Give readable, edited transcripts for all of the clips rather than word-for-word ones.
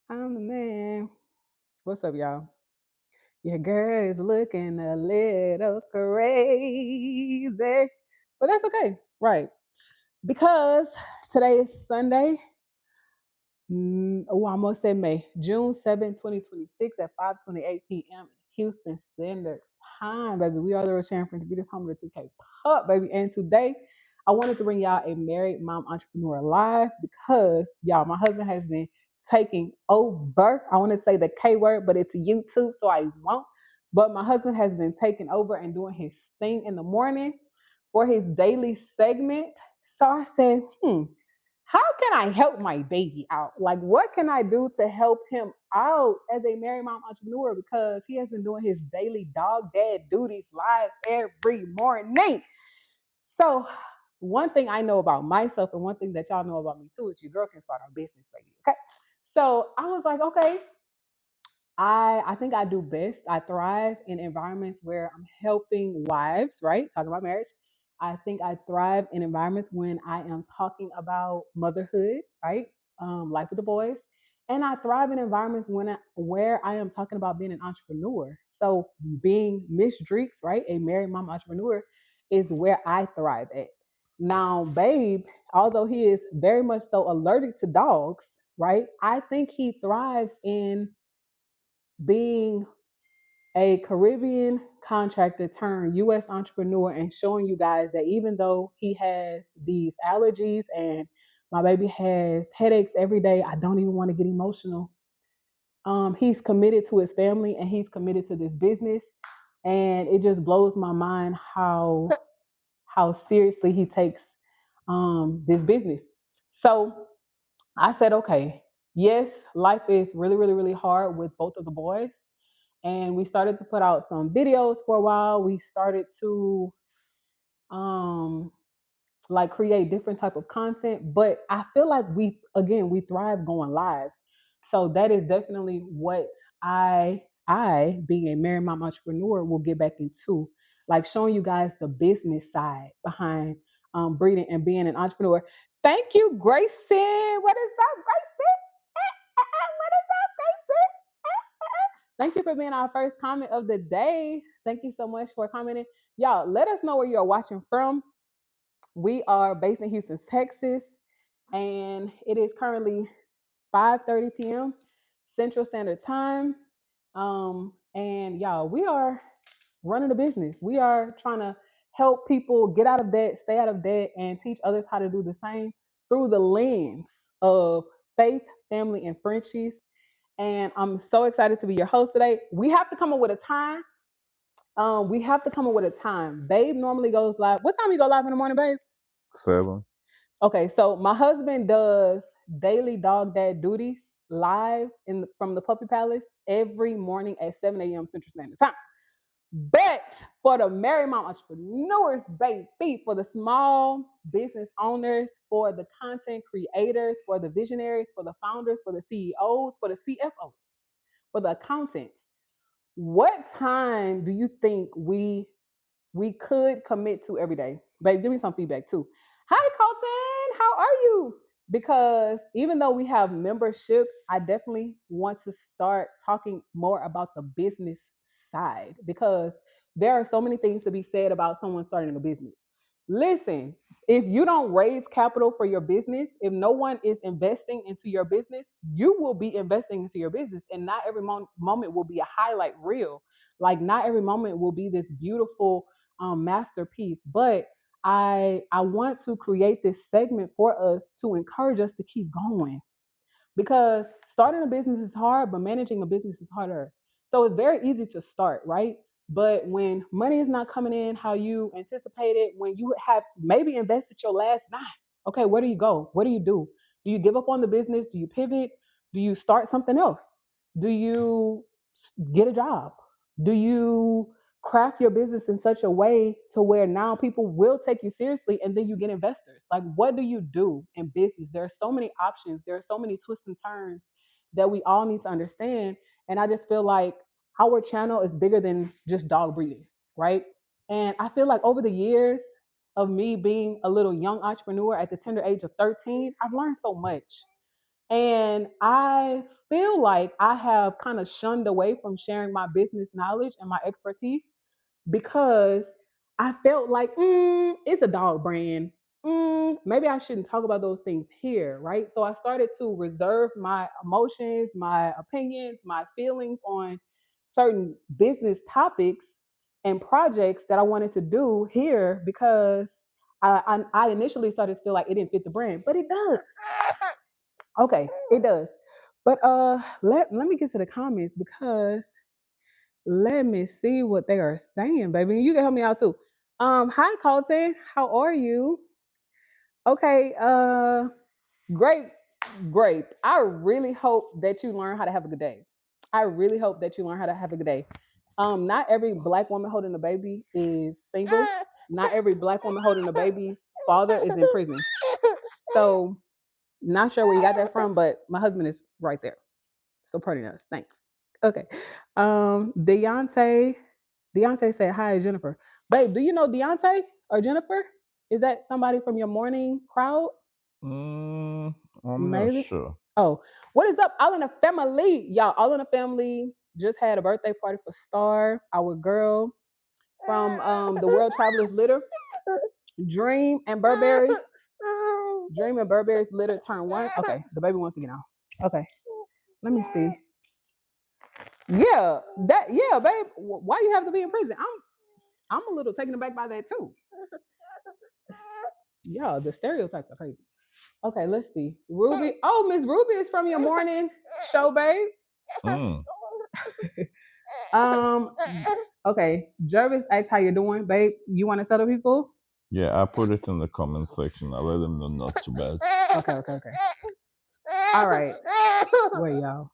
I'm the man. What's up, y'all? Your girl is looking a little crazy, but that's okay, right? Because today is Sunday. Oh, I almost said May, June 7th, 2026 at 5:28 p.m. Houston Standard Time, baby. We are the Rosharon Frenchie. We just home with 3K Pup, baby. And today, I wanted to bring y'all a married mom entrepreneur live because y'all, my husband has been taking over. I want to say the K word, but it's YouTube, so I won't. But my husband has been taking over and doing his thing in the morning for his daily segment. So I said, how can I help my baby out? Like, what can I do to help him out as a married mom entrepreneur? Because he has been doing his daily dog dad duties live every morning. So, one thing I know about myself, and one thing that y'all know about me too, is your girl can start a business, baby. Okay. So I was like, okay, I think I do best. I thrive in environments where I'm helping wives, right? Talking about marriage. I think I thrive in environments when I am talking about motherhood, right? Life with the boys. And I thrive in environments where I am talking about being an entrepreneur. So being Miss Dreeks, right? A married mom entrepreneur is where I thrive at. Now, babe, although he is very much so allergic to dogs, right? I think he thrives in being a Caribbean contractor turned US entrepreneur and showing you guys that even though he has these allergies and my baby has headaches every day, I don't even want to get emotional. He's committed to his family and he's committed to this business. And it just blows my mind how seriously he takes this business. So I said, okay, yes, life is really, really, really hard with both of the boys, and we started to put out some videos for a while. We started to um like create different type of content, but I feel like we thrive going live. So that is definitely what I being a married mom entrepreneur will get back into, like showing you guys the business side behind breeding and being an entrepreneur. Thank you, Grayson. What is up, Grayson? What is up, Grayson? Thank you for being our first comment of the day. Thank you so much for commenting. Y'all, let us know where you're watching from. We are based in Houston, Texas, and it is currently 5:30 p.m. Central Standard Time. And y'all, we are running a business. We are trying to help people get out of debt, stay out of debt, and teach others how to do the same through the lens of faith, family, and friendships. And I'm so excited to be your host today. We have to come up with a time. We have to come up with a time. Babe normally goes live. What time you go live in the morning, babe? 7. Okay, so my husband does daily dog dad duties live from the Puppy Palace every morning at 7 a.m. Central Standard Time. But for the married mom entrepreneurs, baby, for the small business owners, for the content creators, for the visionaries, for the founders, for the CEOs, for the CFOs, for the accountants, what time do you think we could commit to every day? Babe, give me some feedback too. Hi, Colton. How are you? Because even though we have memberships, I definitely want to start talking more about the business side because there are so many things to be said about someone starting a business. Listen, if you don't raise capital for your business, if no one is investing into your business, you will be investing into your business. And not every moment will be a highlight reel. Like, not every moment will be this beautiful masterpiece. But I want to create this segment for us to encourage us to keep going because starting a business is hard, but managing a business is harder. So it's very easy to start, right? But when money is not coming in how you anticipated, when you have maybe invested your last dime, okay, where do you go? What do you do? Do you give up on the business? Do you pivot? Do you start something else? Do you get a job? Do you craft your business in such a way to where now people will take you seriously and then you get investors? Like, what do you do in business? There are so many options, there are so many twists and turns that we all need to understand. And I just feel like our channel is bigger than just dog breeding, right? And I feel like over the years of me being a little young entrepreneur at the tender age of 13, I've learned so much. And I feel like I have kind of shunned away from sharing my business knowledge and my expertise because I felt like it's a dog brand. Maybe I shouldn't talk about those things here, right? So I started to reserve my emotions, my opinions, my feelings on certain business topics and projects that I wanted to do here because I initially started to feel like it didn't fit the brand, but it does. Okay, it does. But let me get to the comments because let me see what they are saying, baby. You can help me out too. Hi Colton, how are you? Okay, great, great. I really hope that you learn how to have a good day. I really hope that you learn how to have a good day. Not every black woman holding a baby is single. Not every black woman holding a baby's father is in prison. So not sure where you got that from, but my husband is right there supporting us. Thanks. Okay. Deontay said, hi, Jennifer. Babe, do you know Deontay or Jennifer? Is that somebody from your morning crowd? I'm not Maybe. sure. Oh, what is up? All in the family. Y'all, all in the family just had a birthday party for Star, our girl from the World Travelers Litter. Dream and Burberry. Dream and Burberry's litter turn one. Okay, the baby wants to get on. Okay, let me see. Yeah, babe. Why you have to be in prison? I'm a little taken aback by that too. Yeah, the stereotypes are crazy. Okay, let's see. Ruby. Oh, Miss Ruby is from your morning show, babe. Mm. Um. Okay, Jervis asks how you doing, babe. You want to tell the people? Yeah, I put it in the comment section. I let them know not too bad. Okay. All right. Wait, y'all.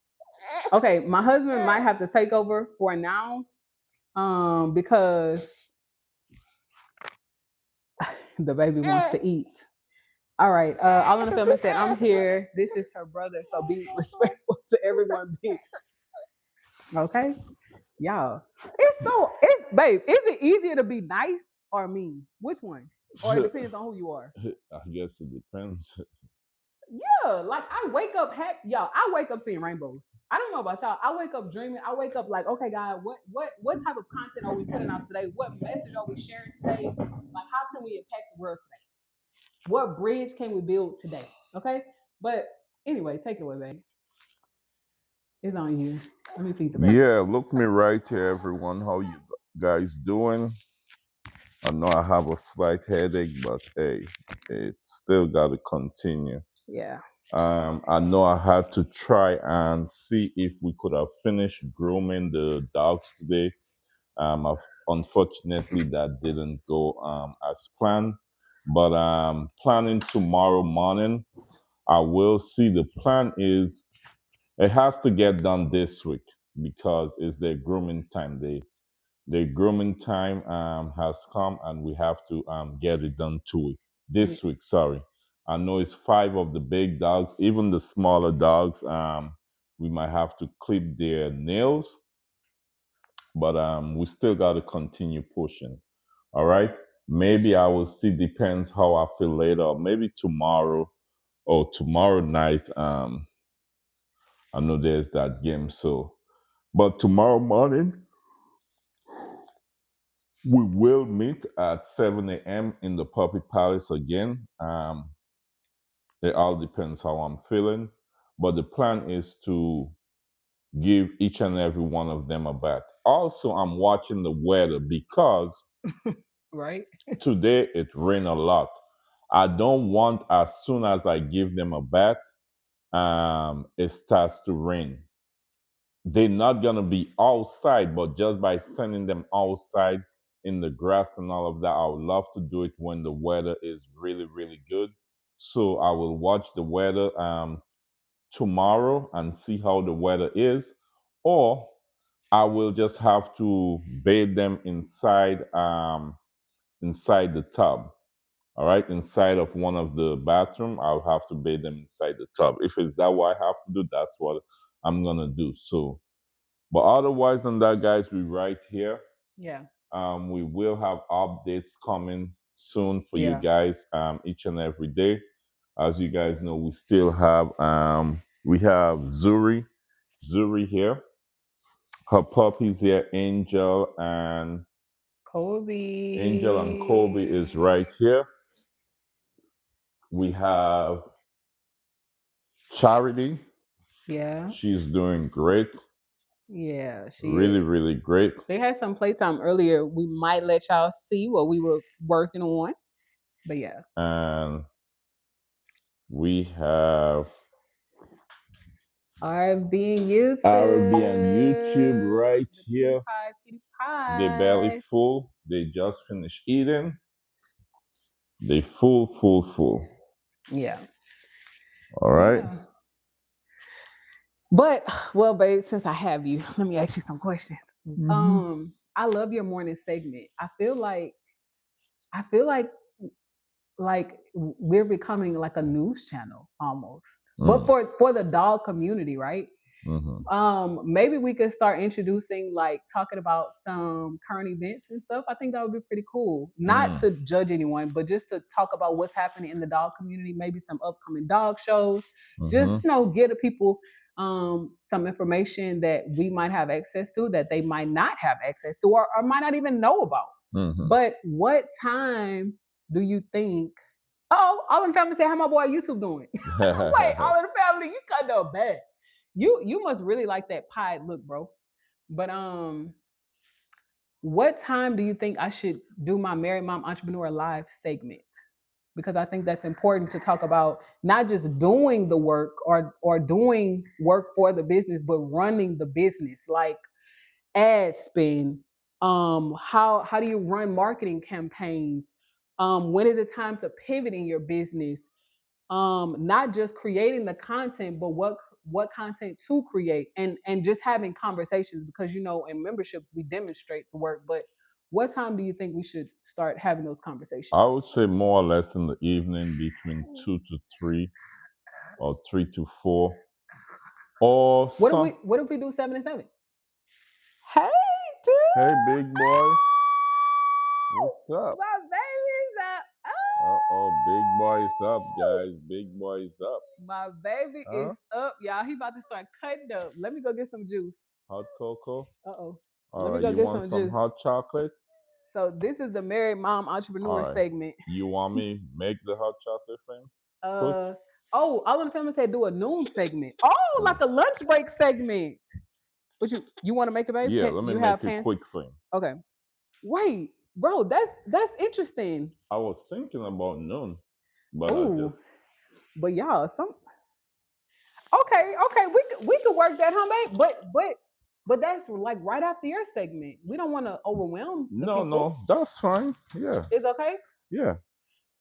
Okay, my husband might have to take over for now. Because the baby wants to eat. All right. All in the family said, I'm here. This is her brother. So be respectful to everyone. Okay. Y'all. Babe, is it easier to be nice or mean? Which one? Or it depends on who you are. I guess it depends. Yeah, like I wake up happy, y'all. I wake up seeing rainbows. I don't know about y'all. I wake up dreaming. I wake up like, okay, God, what type of content are we putting out today? What message are we sharing today? Like, how can we impact the world today? What bridge can we build today? Okay, but anyway, take it away, babe. It's on you. Let me feed the baby. Yeah, look me right here, everyone. How you guys doing? I know I have a slight headache, but hey, it's still got to continue. Yeah. I know I had to try and see if we could have finished grooming the dogs today. Unfortunately, that didn't go as planned. But planning tomorrow morning, I will see. The plan is it has to get done this week because it's their grooming time. The grooming time has come, and we have to get it done this week. Sorry, I know it's five of the big dogs, even the smaller dogs. We might have to clip their nails, but we still got to continue pushing. All right. Maybe I will see. Depends how I feel later. Or maybe tomorrow or tomorrow night. I know there's that game. So, but tomorrow morning we will meet at 7 a.m. in the Puppy Palace again. It all depends how I'm feeling, but the plan is to give each and every one of them a bath. Also, I'm watching the weather because Right. today it rained a lot. I don't want as soon as I give them a bath, it starts to rain. They're not gonna be outside, but just by sending them outside in the grass and all of that, I would love to do it when the weather is really, really good. So I will watch the weather tomorrow and see how the weather is, or I will just have to bathe them inside the tub. All right, inside of one of the bathroom, I'll have to bathe them inside the tub. If it's that what I have to do, that's what I'm gonna do. So, but otherwise than that, guys, we right here. Yeah. We will have updates coming soon for you Yeah. guys each and every day. As you guys know, we still have We have Zuri here. Her puppies here, Angel and Kobe Kobe. is right here. We have Charity. Yeah. She's doing great. Yeah, she Really, is. really great. They had some playtime earlier. We might let y'all see what we were working on. But yeah. And we have RB and YouTube. RB and YouTube right The cutie here. pies, cutie They barely pies. full. They just finished eating. They full. Yeah. All right. Yeah. But well, babe, since I have you, let me ask you some questions. I love your morning segment. I feel like we're becoming like a news channel almost. But Mm, for the dog community, right? mhm, Maybe we could start introducing like talking about some current events and stuff. I think that would be pretty cool. Not mm, to judge anyone, but just to talk about what's happening in the dog community, maybe some upcoming dog shows. Just mhm, give the people some information that we might have access to that they might not have access to or might not even know about. mhm. But what time do you think? Oh, all in the family say how my boy YouTube doing. Wait, all in the family, you kind of bad. You must really like that pie look, bro. But what time do you think I should do my Married Mom Entrepreneur Live segment? Because I think that's important to talk about not just doing the work or doing work for the business, but running the business, like ad spend. How do you run marketing campaigns? When is it time to pivot in your business? Not just creating the content, but what content to create and just having conversations because in memberships we demonstrate the work, but what time do you think we should start having those I conversations? would say more or less in the evening between 2 to 3 or 3 to 4 or What if we some. what if we do 7 and 7? Hey, dude. Hey, big boy, what's up? My baby's up. Oh, big boy is up, Oh, guys. Big boy is up. my baby is Huh? up, y'all. He about to start cutting up. Let me go get some juice. Hot cocoa. Uh-oh. All Let me right. go You get want some some juice. hot chocolate? So this is the Married Mom All Entrepreneur right. segment. You want me make the hot chocolate for him? Quick. Uh oh, all in the family said do a noon segment. Oh, Mm. like a lunch break segment. What you want to make it, babe? Yeah. Can Let me you have make it hands? quick for him. Okay. Wait, bro, that's interesting. I was thinking about noon, but I Oh, just but y'all, some okay, we could work that, huh, babe? But that's like right after your segment. We don't want to overwhelm the people. no. That's fine. Yeah. It's okay. Yeah.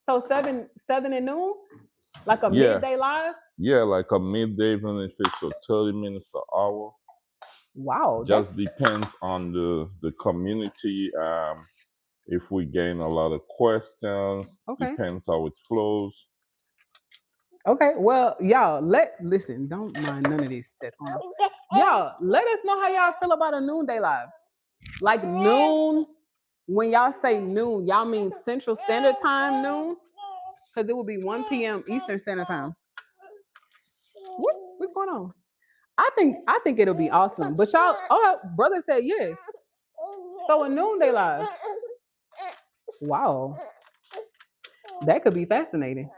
So seven and noon, like a Yeah. midday live. Yeah. Like a midday, even if it's a 30 minutes an hour. Wow, that's Just depends on the community. If we gain a lot of questions, okay. depends how it flows. Okay, well, y'all, listen, don't mind none of this that's going on. Y'all, let us know how y'all feel about a noonday live. Like noon, when y'all say noon, y'all mean Central Standard Time noon? Because it would be 1 p.m. Eastern Standard Time. What's going on? I think it'll be awesome. But y'all, oh, brother said yes. So a noonday live. Wow, that could be fascinating.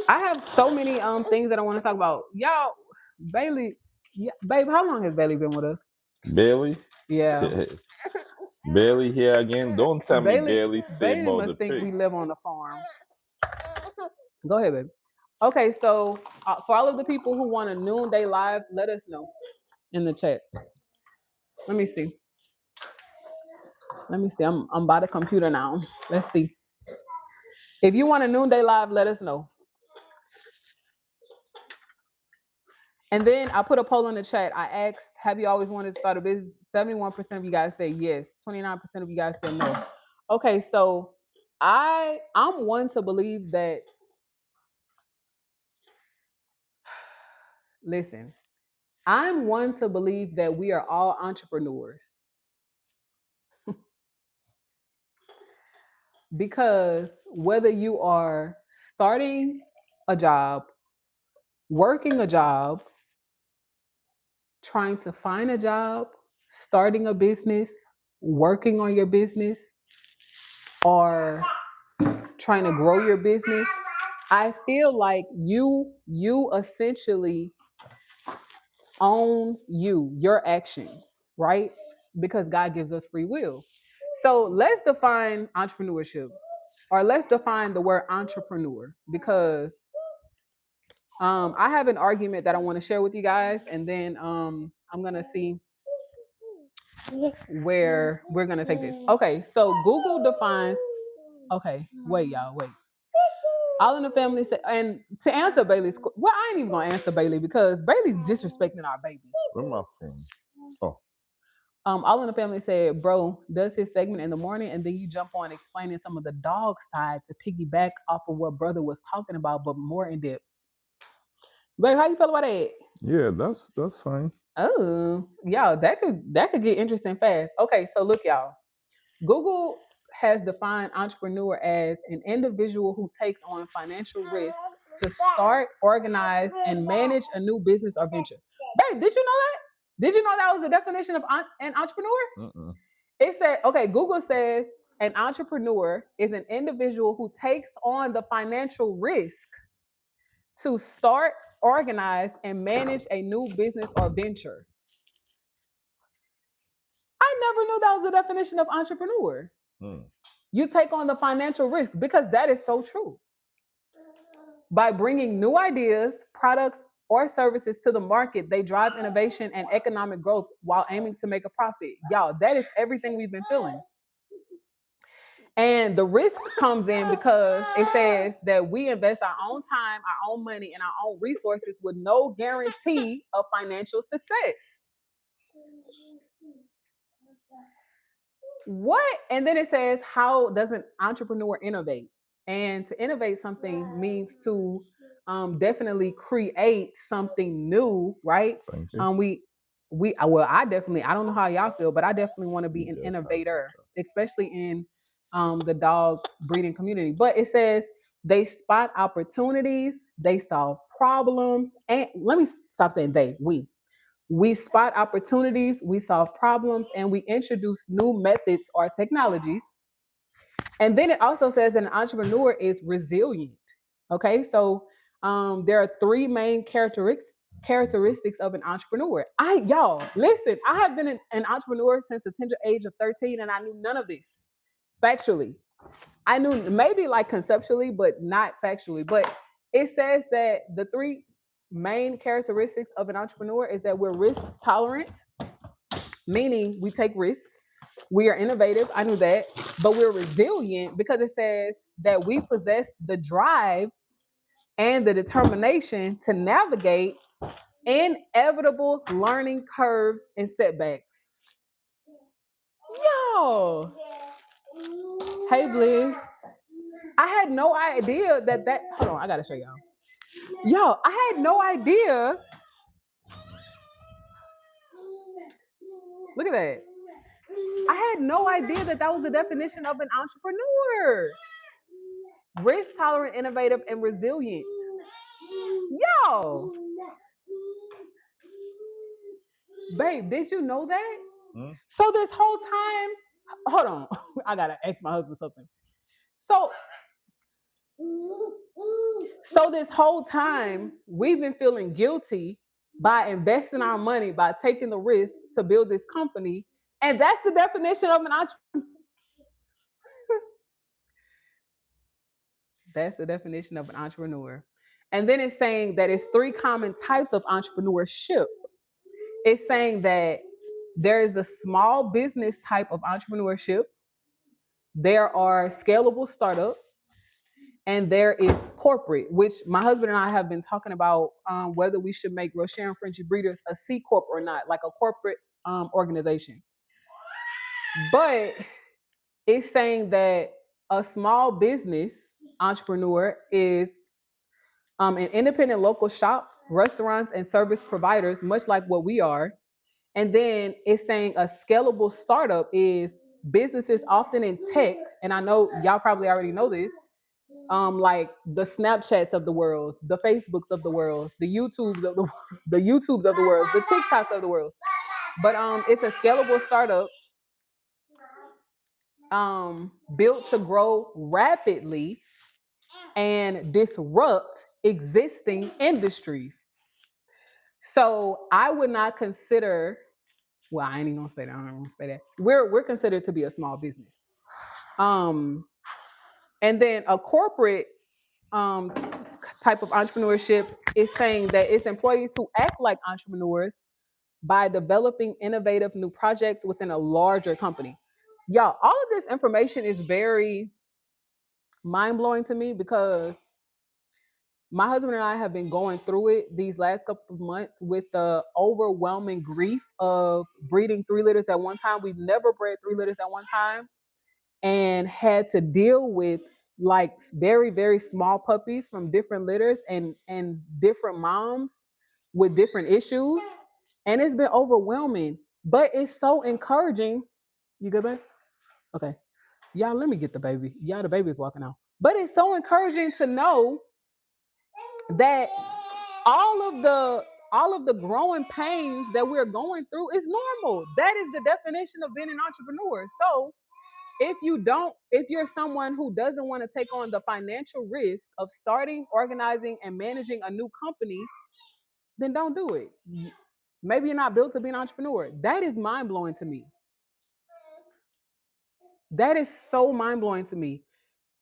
I have so many things that I want to talk about. Y'all, Bailey, yeah, babe, how long has Bailey been with us? Bailey, Yeah. Bailey here again. Don't tell me Bailey Bailey say Bailey about the must think pig. we live on a farm. Go ahead, baby. Okay, so for all of the people who want a noonday live, let us know in the chat. Let me see. Let me see. I'm by the computer now. Let's see. If you want a noonday live, let us know. And then I put a poll in the chat. I asked, have you always wanted to start a business? 71% of you guys say yes. 29% of you guys said no. Okay, so I'm one to believe that. Listen, I'm one to believe that we are all entrepreneurs because whether you are starting a job working a job, trying to find a job, starting a business, working on your business, or trying to grow your business, I feel like you essentially own your actions, right? Because God gives us free will. So let's define entrepreneurship, or let's define the word entrepreneur, because I have an argument that I want to share with you guys, and then I'm gonna see where we're gonna take this. Okay, so Google defines. Okay, wait, y'all, wait. All in the family said, and to answer Bailey's, well, I ain't even gonna answer Bailey because Bailey's disrespecting our babies. Where my phone? Oh, All in the family said, bro does his segment in the morning, and then you jump on explaining some of the dog side to piggyback off of what brother was talking about, but more in depth. Babe, how you feel about that? yeah, that's fine. Oh, y'all, that could get interesting fast. Okay, so look, y'all. Google has defined entrepreneur as an individual who takes on financial risk to start, organize, and manage a new business or venture. Babe, did you know that? Did you know that was the definition of an entrepreneur? Mm-mm. It said, okay, Google says an entrepreneur is an individual who takes on the financial risk to start, organize, and manage a new business or venture. I never knew that was the definition of entrepreneur. You take on the financial risk, because that is so true. By bringing new ideas, products, or services to the market, they drive innovation and economic growth while aiming to make a profit. Y'all, that is everything we've been feeling. And the risk comes in because it says that we invest our own time, our own money, and our own resources with no guarantee of financial success. What? And then it says, how does an entrepreneur innovate? And to innovate something means to definitely create something new, right? Thank you. Well, I don't know how y'all feel, but I definitely want to be an innovator, especially in the dog breeding community. But it says they spot opportunities, they solve problems, and let me stop saying they, we spot opportunities, we solve problems, and we introduce new methods or technologies. And then it also says that an entrepreneur is resilient. Okay, so there are three main characteristics of an entrepreneur. Y'all, listen, I have been an entrepreneur since the tender age of 13, and I knew none of this factually. I knew maybe like conceptually, but not factually. But it says that the three main characteristics of an entrepreneur is that we're risk tolerant, meaning we take risks. We are innovative, I knew that, but we're resilient because it says that we possess the drive and the determination to navigate inevitable learning curves and setbacks. Yo, hey Bliss, I had no idea that. Hold on, I gotta show y'all. Yo, I had no idea. Look at that. I had no idea that was the definition of an entrepreneur. Risk tolerant, innovative, and resilient. Yo, babe, did you know that? So this whole time, hold on, I gotta ask my husband something. So this whole time, we've been feeling guilty by investing our money, by taking the risk to build this company, and that's the definition of an entrepreneur. That's the definition of an entrepreneur. And then it's saying that it's three common types of entrepreneurship. It's saying that there is a small business type of entrepreneurship, there are scalable startups, and there is corporate, which my husband and I have been talking about whether we should make Rosharon Frenchie Breeders a C Corp or not, like a corporate organization. But it's saying that a small business entrepreneur is an independent local shop, restaurants, and service providers, much like what we are. And then it's saying a scalable startup is businesses often in tech, and I know y'all probably already know this, like the Snapchats of the world, the Facebooks of the world, the YouTubes of the YouTubes of the world, the TikToks of the world. But it's a scalable startup built to grow rapidly and disrupt existing industries. So I would not consider, well, I ain't even gonna say that. I don't want to say that. We're considered to be a small business. And then a corporate um, type of entrepreneurship is saying that it's employees who act like entrepreneurs by developing innovative new projects within a larger company. Y'all, all of this information is very mind blowing to me because my husband and I have been going through it these last couple of months with the overwhelming grief of breeding 3 litters at one time. We've never bred 3 litters at one time and had to deal with like very, very small puppies from different litters and different moms with different issues. And it's been overwhelming, but it's so encouraging. You good, babe? Okay. Y'all, let me get the baby. Y'all, the baby is walking out. But it's so encouraging to know that all of the growing pains that we're going through is normal. That is the definition of being an entrepreneur. So if you're someone who doesn't want to take on the financial risk of starting, organizing, and managing a new company, then don't do it. Maybe you're not built to be an entrepreneur. That is mind blowing to me. That is so mind blowing to me.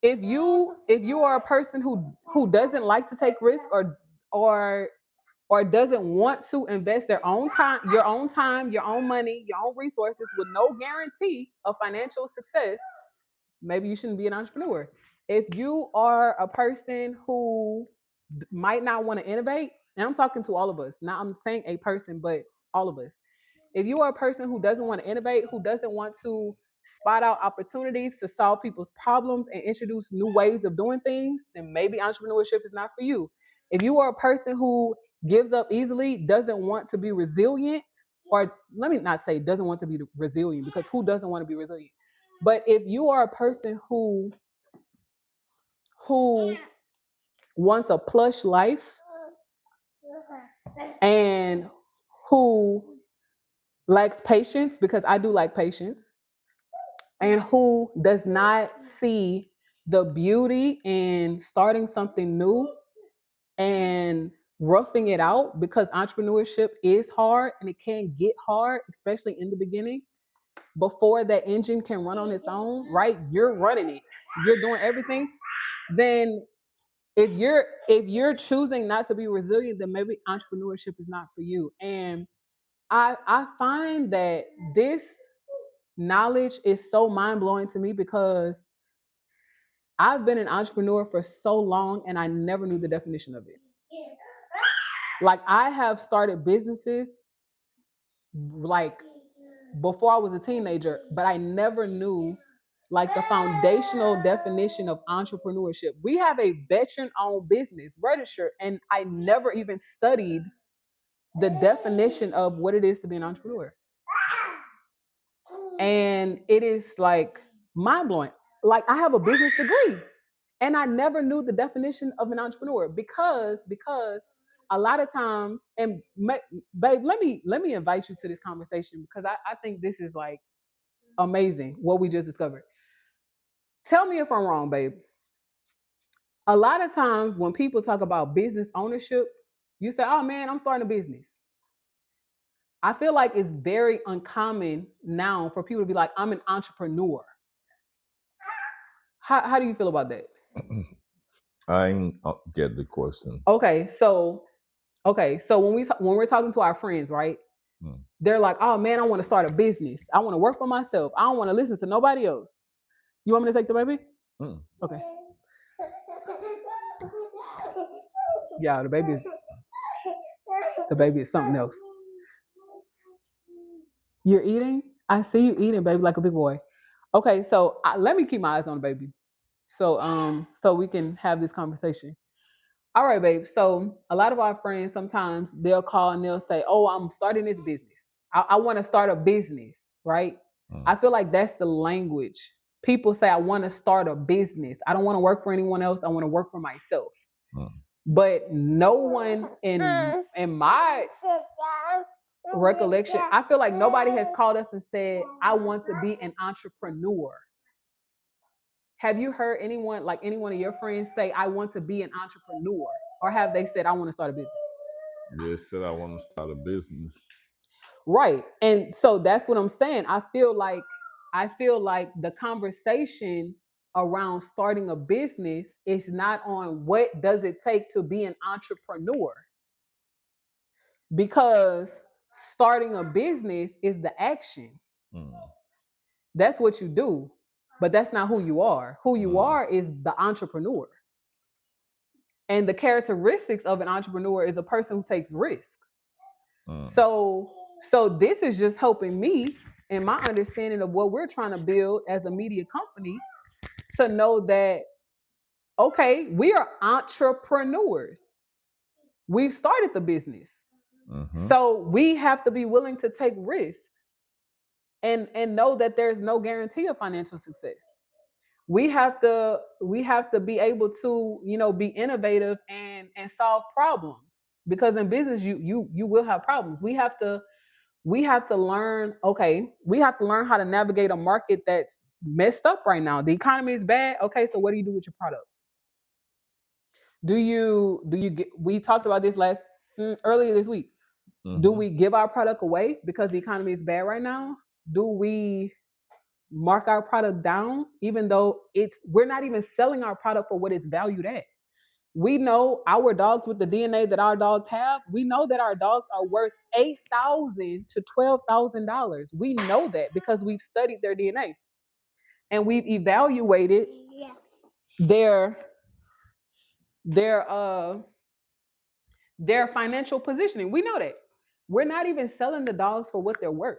If you are a person who doesn't like to take risks or doesn't want to invest your own time, your own money, your own resources with no guarantee of financial success, maybe you shouldn't be an entrepreneur. If you are a person who might not want to innovate, and I'm talking to all of us, not I'm saying a person, but all of us. If you are a person who doesn't want to innovate, who doesn't want to spot out opportunities to solve people's problems and introduce new ways of doing things, then maybe entrepreneurship is not for you. If you are a person who gives up easily, doesn't want to be resilient, or let me not say doesn't want to be resilient, because who doesn't want to be resilient? But if you are a person who wants a plush life and who lacks patience, because I do like patience, and who does not see the beauty in starting something new and roughing it out, because entrepreneurship is hard and it can get hard, especially in the beginning. Before that engine can run on its own, right? You're running it, you're doing everything. Then if you're choosing not to be resilient, then maybe entrepreneurship is not for you. And I find that this knowledge is so mind-blowing to me because I've been an entrepreneur for so long and I never knew the definition of it. Like, I have started businesses like before I was a teenager, but I never knew like the foundational definition of entrepreneurship. We have a veteran-owned business registered, and I never even studied the definition of what it is to be an entrepreneur. And it is like mind-blowing. Like, I have a business degree and I never knew the definition of an entrepreneur because a lot of times, and babe, let me invite you to this conversation because I think this is like amazing what we just discovered. Tell me if I'm wrong, babe. A lot of times when people talk about business ownership, you say, oh man, I'm starting a business. I feel like it's very uncommon now for people to be like, I'm an entrepreneur. How do you feel about that? I get the question. Okay, so when we're talking to our friends, right? They're like, oh man, I want to start a business. I want to work for myself. I don't want to listen to nobody else. You want me to take the baby? Okay. Yeah, the baby is something else. You're eating? I see you eating, baby, like a big boy. Okay, so let me keep my eyes on the baby, so we can have this conversation. All right, babe. So a lot of our friends sometimes they'll call and they'll say, "Oh, I'm starting this business. I want to start a business." Right? I feel like that's the language people say, I want to start a business. I don't want to work for anyone else. I want to work for myself. Mm. But no one in my recollection, I feel like nobody has called us and said, I want to be an entrepreneur. Have you heard anyone, like any one of your friends, say, I want to be an entrepreneur? Or have they said, I want to start a business? They said I want to start a business. Right. And so that's what I'm saying. I feel like the conversation around starting a business is not on what does it take to be an entrepreneur. Because starting a business is the action. Mm. That's what you do. But that's not who you are. Who you are is the entrepreneur. And the characteristics of an entrepreneur is a person who takes risk. So this is just helping me in my understanding of what we're trying to build as a media company to know that, okay, we are entrepreneurs. We've started the business. So we have to be willing to take risk and know that there's no guarantee of financial success. We have to be able to, be innovative and solve problems, because in business you will have problems. We have to learn, okay, we have to learn how to navigate a market that's messed up right now. The economy is bad. Okay, so what do you do with your product? Do you get, we talked about this earlier this week. Do we give our product away because the economy is bad right now? Do we mark our product down even though we're not even selling our product for what it's valued at? We know our dogs, with the DNA that our dogs have, we know that our dogs are worth $8,000 to $12,000. We know that because we've studied their DNA and we've evaluated their financial positioning. We know that. We're not even selling the dogs for what they're worth.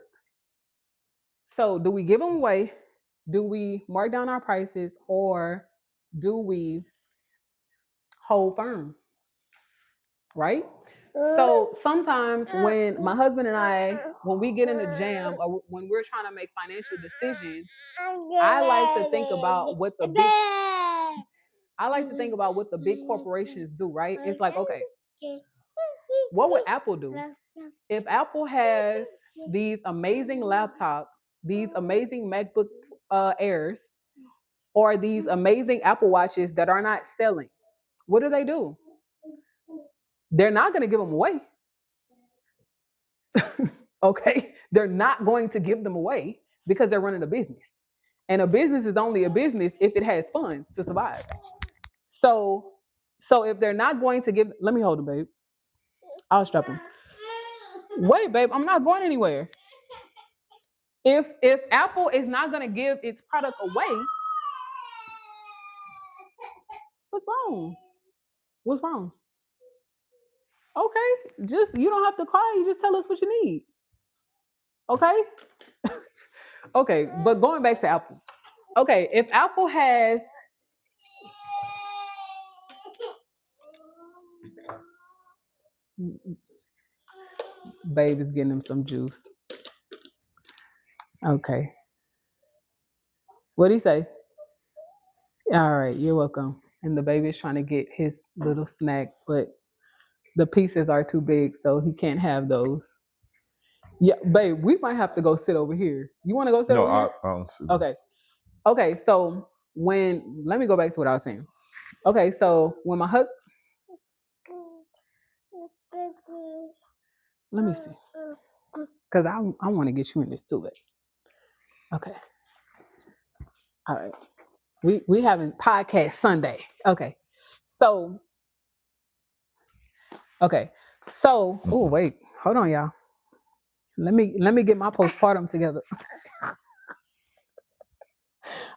So do we give them away? Do we mark down our prices, or do we hold firm? Right? So sometimes when my husband and I, when we get in a jam or when we're trying to make financial decisions, I like to think about what the big corporations do, right? It's like, okay, what would Apple do? If Apple has these amazing laptops, these amazing MacBook Airs, or these amazing Apple Watches that are not selling, what do? They're not going to give them away. Okay, they're not going to give them away because they're running a business. And a business is only a business if it has funds to survive. So if they're not going to give, let me hold him, babe. I'll strap him. Wait, babe, I'm not going anywhere. If Apple is not going to give its product away, what's wrong? What's wrong? Okay, just, you don't have to cry. You just tell us what you need. Okay? Okay, but going back to Apple. Okay, if Apple has, babe is getting him some juice. Okay. What do you say? All right, you're welcome. And the baby is trying to get his little snack, but the pieces are too big, so he can't have those. Yeah, babe, we might have to go sit over here. You want to go sit over here? I don't see. Okay. Okay, so let me go back to what I was saying. Okay, so when my husband, let me see, because I want to get you in this too, babe. Okay. All right. We having podcast Sunday. Okay. So oh wait, hold on, y'all. Let me get my postpartum together.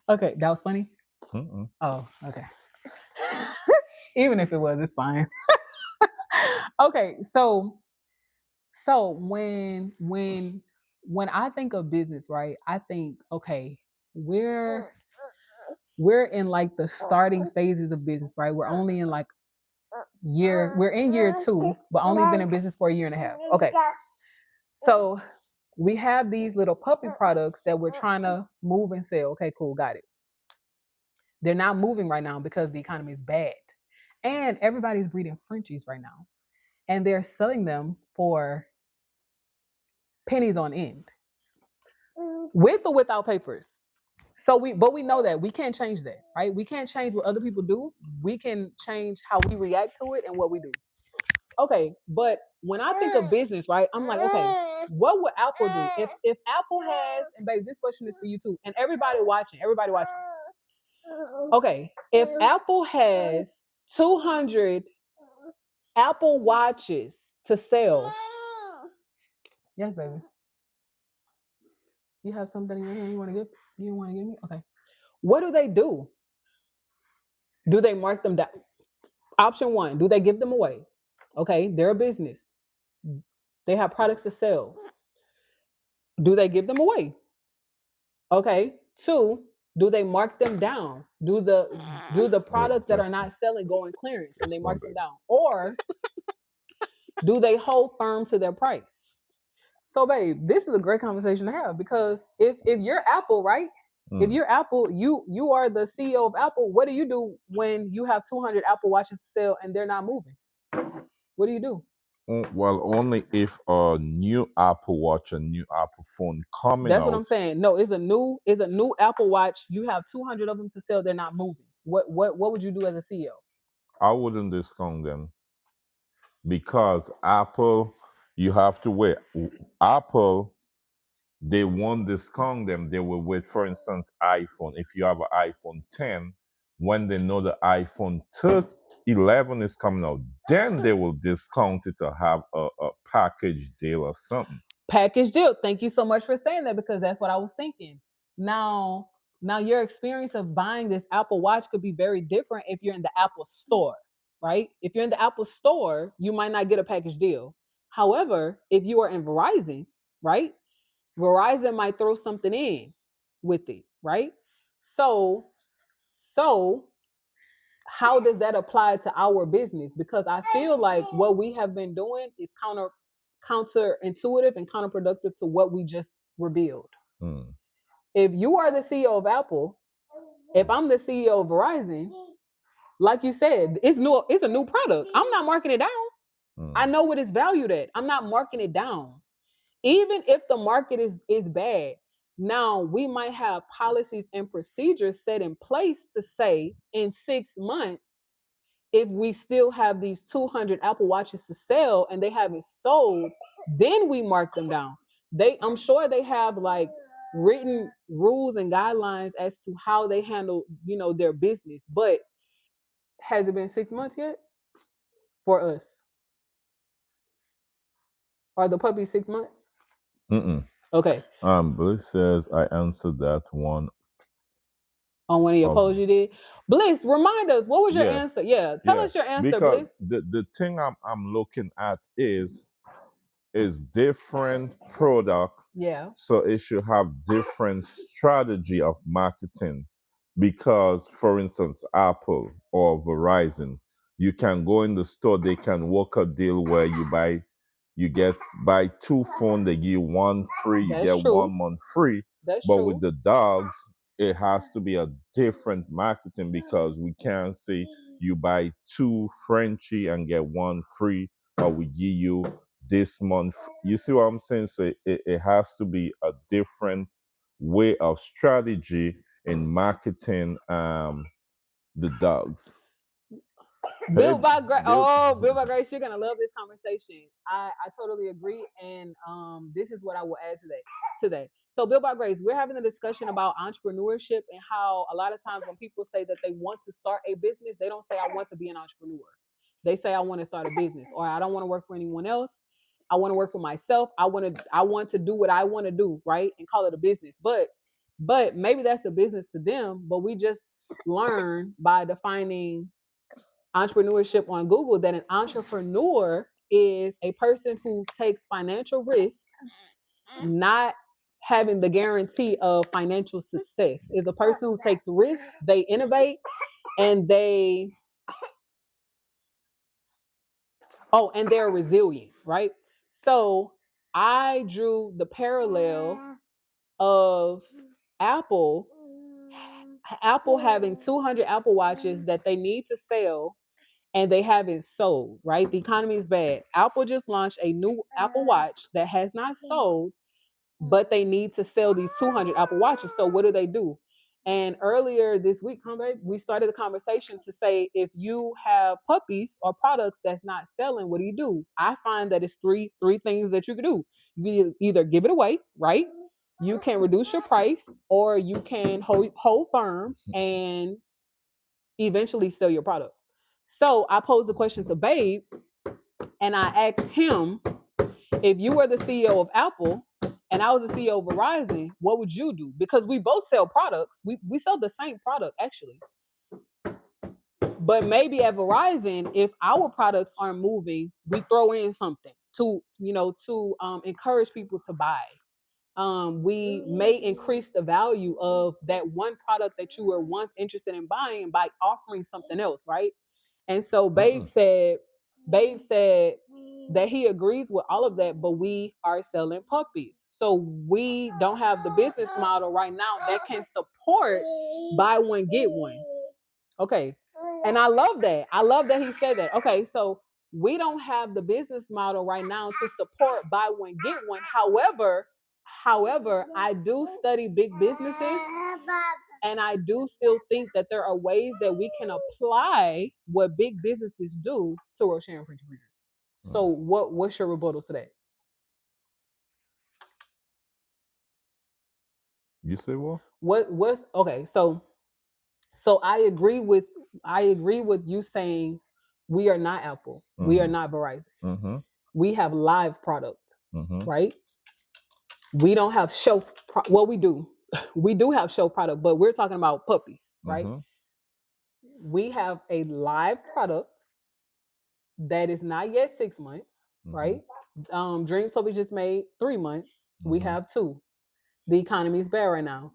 Okay, that was funny. Oh, okay. Even if it was, it's fine. Okay, so when I think of business, right? I think, okay, we're in like the starting phases of business, right? We're only in like we're in year 2, but only been in business for a year and a half. Okay. So we have these little puppy products that we're trying to move and sell. Okay, cool, got it. They're not moving right now because the economy is bad. And everybody's breeding Frenchies right now. And they're selling them for pennies on end. With or without papers. But we know that we can't change that, right? We can't change what other people do. We can change how we react to it and what we do. Okay, but when I think of business, right, I'm like, okay, what would Apple do if Apple has, and babe, this question is for you too, and everybody watching. Okay, if Apple has 200 Apple Watches to sell, yes, baby, you have something in your hand you want to give? You want to give me? Okay, what do they do? Do they mark them down? Option one, do they give them away? Okay, they're a business. They have products to sell. Do they give them away? Okay. Two, do they mark them down? Do the products that are not selling go in clearance and they mark them down? Or do they hold firm to their price? So, babe, this is a great conversation to have because if you're Apple, right? If you're Apple, you are the CEO of Apple. What do you do when you have 200 Apple watches to sell and they're not moving? What do you do? Well, only if a new Apple Watch, a new Apple phone coming That's what out. I'm saying. No, it's a new Apple Watch. You have 200 of them to sell. They're not moving. What would you do as a CEO? I wouldn't discount them because Apple, you have to wait. Apple, they won't discount them. They will wait. For instance, iPhone. If you have an iPhone 10, when they know the iPhone 11 is coming out, then they will discount it to have a package deal or something. Package deal. Thank you so much for saying that because that's what I was thinking. Now your experience of buying this Apple Watch could be very different if you're in the Apple store, right? If you're in the Apple store, you might not get a package deal. However, if you are in Verizon, right? Verizon might throw something in with it, right? So how does that apply to our business? Because I feel like what we have been doing is counterintuitive and counterproductive to what we just revealed. If you are the CEO of Apple, if I'm the CEO of Verizon, like you said, it's a new product. I'm not marking it down. I know what it's valued at. I'm not marking it down. Even if the market is bad, now we might have policies and procedures set in place to say in 6 months, if we still have these 200 Apple Watches to sell and they haven't sold, then we mark them down. I'm sure they have like written rules and guidelines as to how they handle, their business. But has it been 6 months yet for us? Are the puppies 6 months? Okay. Bliss says I answered that one. On one of your polls you did. Bliss, remind us, what was your answer? Yeah, tell us your answer, because Bliss. the thing I'm looking at is different product. Yeah. So it should have different strategy of marketing. Because, for instance, Apple or Verizon, you can go in the store, they can work a deal where you buy two phones, they give you one free, you get 1 month free. That's but true. with the dogs, it has to be a different marketing because we can't say you buy two Frenchie and get one free, or we give you this month. You see what I'm saying? So it has to be a different way of strategy in marketing the dogs. Built by Grace, you're gonna love this conversation. I totally agree, and this is what I will add today. So, Built by Grace, we're having a discussion about entrepreneurship and how a lot of times when people say that they want to start a business, they don't say I want to be an entrepreneur. They say I want to start a business, or I don't want to work for anyone else. I want to work for myself. I want to do what I want to do, right, and call it a business. But maybe that's a business to them. But we just learn by defining entrepreneurship on Google that an entrepreneur is a person who takes financial risk, not having the guarantee of financial success. Is a person who takes risk, they innovate, and they're resilient, right? So I drew the parallel of Apple Apple having 200 Apple Watches that they need to sell and they haven't sold, right? The economy is bad. Apple just launched a new Apple Watch that has not sold, but they need to sell these 200 Apple Watches. So what do? And earlier this week, babe, we started the conversation to say, if you have puppies or products that's not selling, what do? I find that it's three things that you can do. You can either give it away, right? You can reduce your price, or you can hold firm and eventually sell your product. So I posed the question to Babe, and I asked him, if you were the CEO of Apple and I was the CEO of Verizon, what would you do? Because we both sell products. We sell the same product, actually. But maybe at Verizon, if our products aren't moving, we throw in something to encourage people to buy. We may increase the value of that one product that you were once interested in buying by offering something else, right? And so Babe said that he agrees with all of that, but we are selling puppies. So we don't have the business model right now that can support buy one, get one. Okay. And I love that. I love that he said that. Okay, so we don't have the business model right now to support buy one, get one. However, I do study big businesses, and I do still think that there are ways that we can apply what big businesses do to Rosharon Frenchie Breeders. So what's your rebuttal to that? You say what? What's okay, so I agree with you saying we are not Apple. We are not Verizon. We have live product, right? We don't have show. Well, we do. We do have show product, but we're talking about puppies, right? We have a live product that is not yet 6 months, right? Dream Toby just made 3 months. We have 2. The economy is bad right now.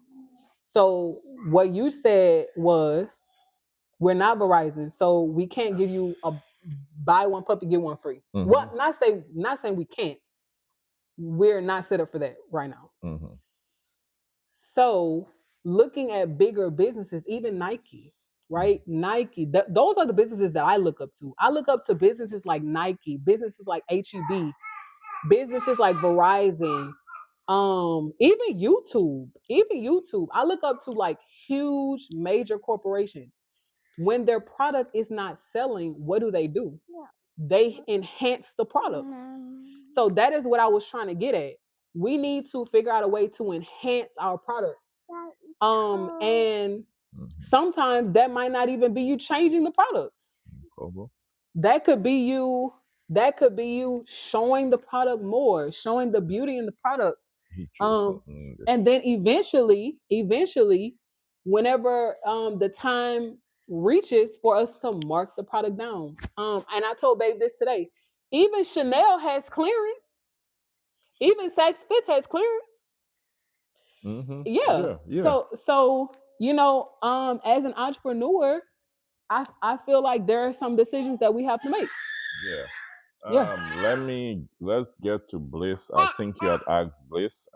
So what you said was, we're not Verizon, so we can't give you a buy one puppy, get one free. Well, not saying we can't. We're not set up for that right now. So looking at bigger businesses, even Nike, right? Nike, those are the businesses that I look up to. I look up to businesses like Nike, businesses like HEB, businesses like Verizon, even YouTube. I look up to like huge major corporations. When their product is not selling, what do? They enhance the product. So that is what I was trying to get at. We need to figure out a way to enhance our product. And sometimes that might not even be you changing the product. That could be you showing the product more, showing the beauty in the product. And then eventually, whenever the time reaches for us to mark the product down. And I told Babe this today. Even Chanel has clearance. Even Saks Fifth has clearance. Yeah. So as an entrepreneur, I feel like there are some decisions that we have to make. Let's get to Bliss. I think you had asked Bliss.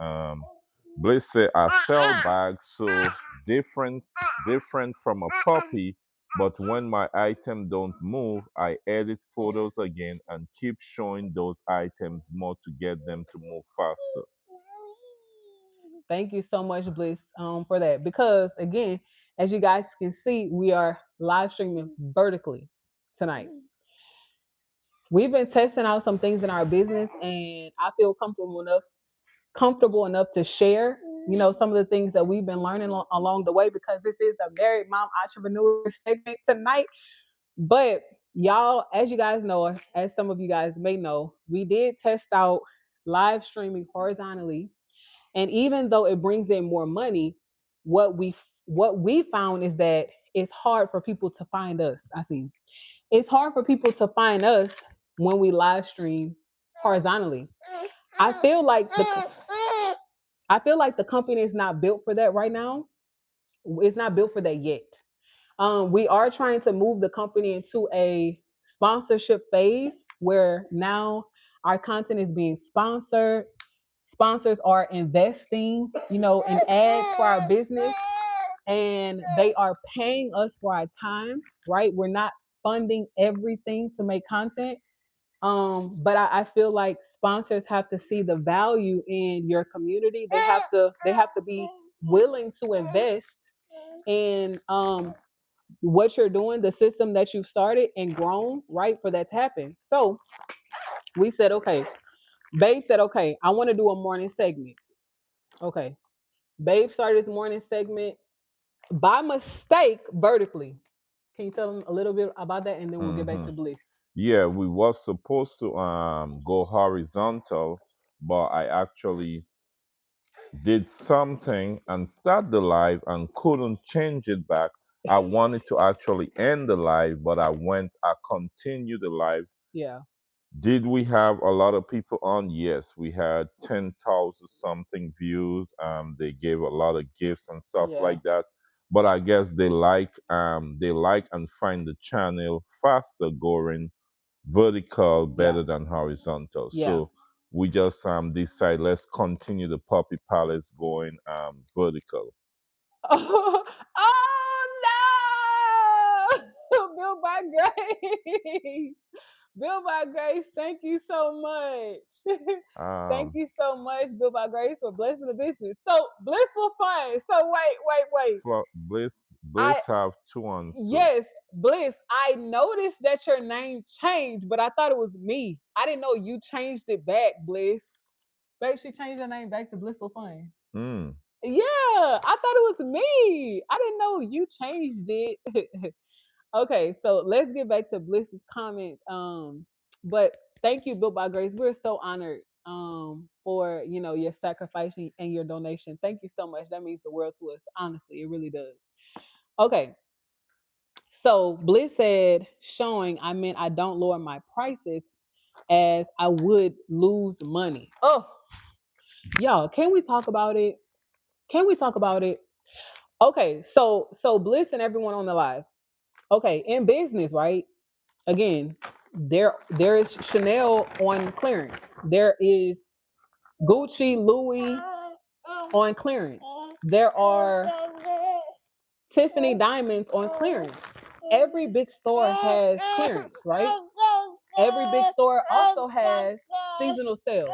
Bliss said, I sell bags, so different from a puppy, but when my item don't move, I edit photos again and keep showing those items more to get them to move faster. Thank you so much, Bliss, for that. Because again, as you guys can see, we are live streaming vertically tonight. We've been testing out some things in our business, and I feel comfortable enough to share, some of the things that we've been learning along the way, because this is a married mom entrepreneur segment tonight. But y'all, as you guys know, as some of you guys may know, we did test out live streaming horizontally. And even though it brings in more money, what we found is that it's hard for people to find us. It's hard for people to find us when we live stream horizontally. I feel like the company is not built for that right now. It's not built for that yet. We are trying to move the company into a sponsorship phase where now our content is being sponsored. Sponsors are investing, in ads for our business. and they are paying us for our time, right? We're not funding everything to make content. But I feel like sponsors have to see the value in your community. They have to be willing to invest in what you're doing, the system that you've started and grown, right? For that to happen. So we said, okay, Babe said, okay, I want to do a morning segment. Okay. Babe started his morning segment by mistake vertically. Can you tell them a little bit about that, and then we'll get back Hmm. to Bliss? Yeah, we was supposed to go horizontal, but I actually did something and start the live and couldn't change it back. I wanted to actually end the live, but I continued the live. Yeah. Did we have a lot of people on? Yes, we had 10,000 something views. They gave a lot of gifts and stuff Yeah. like that. But I guess they like and find the channel faster going vertical Yeah. better than horizontal. Yeah. So we just decide let's continue the Puppy Palace going vertical. Oh, no! Built by Grace. Built by Grace, thank you so much. Thank Um, you so much, Built by Grace, for blessing the business. So blissful fun. So wait. for Bliss I Bliss have two on two. Yes, Bliss. I noticed that your name changed, but I thought it was me. I didn't know you changed it back, Bliss. Babe, she changed her name back to Blissful Fun. Mm. Yeah, I thought it was me. I didn't know you changed it. Okay, so let's get back to Bliss's comments. But thank you, Built by Grace. We're so honored for your sacrifice and your donation. Thank you so much. That means the world to us. Honestly, it really does. Okay, so Bliss said, showing I meant I don't lower my prices as I would lose money. Oh, y'all, can we talk about it? Can we talk about it? Okay, so Bliss and everyone on the live. Okay, in business, right? Again, there is Chanel on clearance. There is Gucci, Louis on clearance. There are Tiffany diamonds on clearance. Every big store has clearance, right? Every big store also has seasonal sales.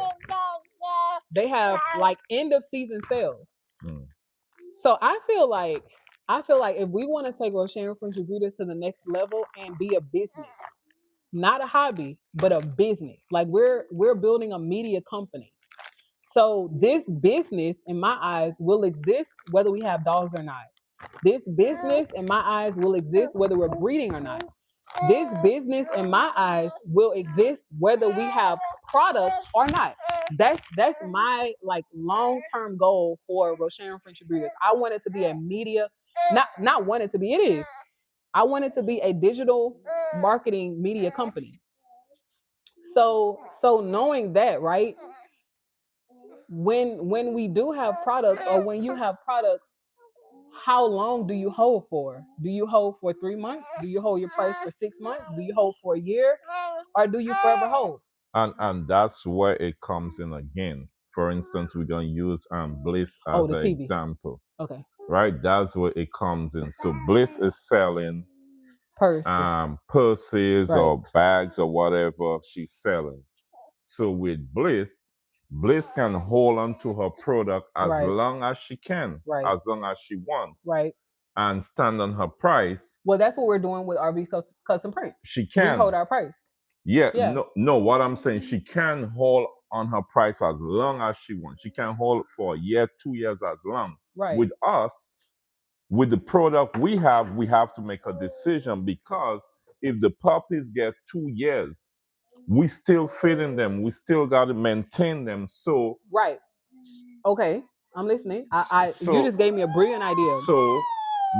They have like end of season sales. Mm. So I feel like if we want to take Rosharon Frenchie Breeders to the next level and be a business, not a hobby, but a business. Like we're building a media company. So this business, in my eyes, will exist whether we have dogs or not. This business, in my eyes, will exist whether we're breeding or not. This business, in my eyes, will exist whether we have products or not. That's my like long-term goal for Rosharon Frenchie Breeders. I want it to be a media, not want it to be, it is. I want it to be a digital marketing media company. So knowing that, right? When we do have products, or when you have products, how long do you hold for? Do you hold for 3 months? Do you hold your price for 6 months? Do you hold for a year? Or do you forever hold? And that's where it comes in again. For instance, we're gonna use Bliss Oh, as the an TV. example, Okay. right? That's where it comes in. So Bliss is selling Purses. purses Right. or bags or whatever she's selling. So with Bliss, Bliss can hold on to her product as Right. long as she can, Right. as long as she wants, Right. and stand on her price. Well, that's what we're doing with RV custom prints. She We hold can. our price. Yeah, Yeah. no, what I'm saying, she can hold on her price as long as she wants. She can hold for a year, 2 years, as long. Right. With us, with the product we have to make a decision, because if the puppies get 2 years, we still feeding them. We still got to maintain them. So, Right. Okay. I'm listening. You so, just gave me a brilliant idea. so,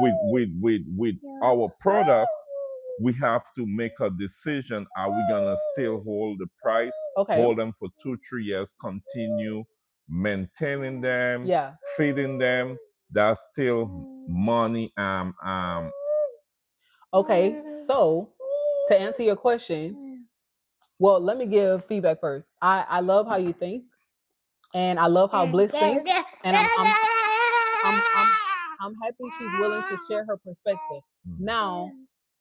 with our product, we have to make a decision. Are we gonna still hold the price, Okay. hold them for 2, 3 years, continue maintaining them, Yeah. feeding them? That's still money. Okay. So to answer your question, well, let me give feedback first. I love how you think, and I love how Bliss thinks, and I'm I'm happy she's willing to share her perspective. Now,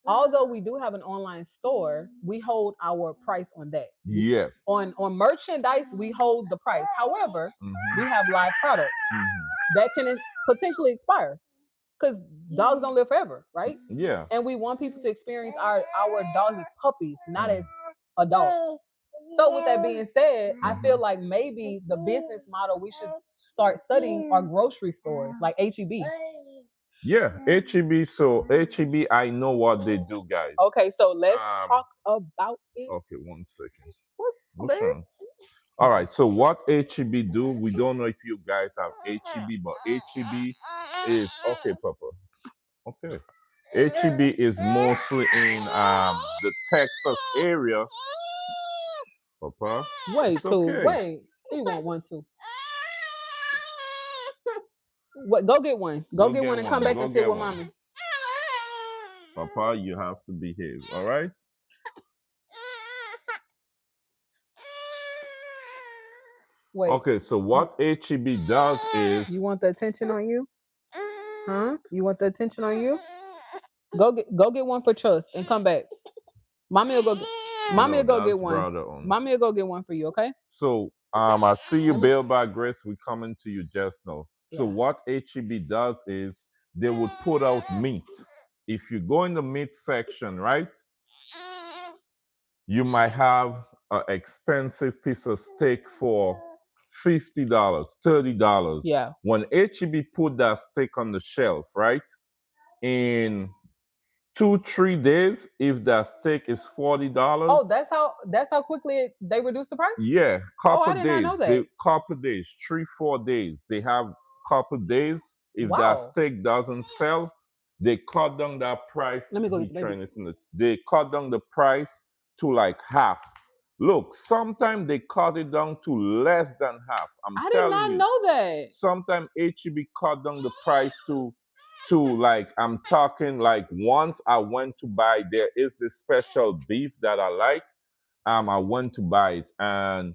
although we do have an online store, we hold our price on that. Yes. On merchandise, we hold the price. However, we have live products that can potentially expire because dogs don't live forever, right? Yeah. And we want people to experience our dogs as puppies, not as adults. So with that being said, I feel like maybe the business model we should start studying are grocery stores like HEB. Yeah, HEB. So HEB, I know what they do, guys. Okay, so let's talk about it. Okay, 1 second. What's Sure. All right. So what HEB do? We don't know if you guys have HEB, but HEB is okay, Papa. Okay. HEB is mostly in the Texas area. Papa. Wait, It's okay. wait. We want one too. What? Go get one. Go get one and come back and sit with mommy. Papa, you have to behave. All right. Wait. Okay. So what HEB does is you want the attention on you? Huh? You want the attention on you? Go get one for trust and come back. Mommy will go get one. Mommy will go get one for you, okay? So I see you, Bill by Grace. We coming to you just now. So what HEB does is they would put out meat. If you go in the meat section, right? You might have an expensive piece of steak for $50, $30. Yeah. When HEB put that steak on the shelf, right? In 2-3 days, if that steak is $40. Oh, that's how quickly they reduce the price? Yeah, couple I did not know that. Couple days, 3-4 days. They have couple days. If that steak doesn't sell, they cut down that price. Let me go get the baby. They cut down the price to like half. Look, sometimes they cut it down to less than half. I did not know that. Sometimes HEB cut down the price to like, I'm talking like, once I went to buy, there is this special beef that I like. I went to buy it and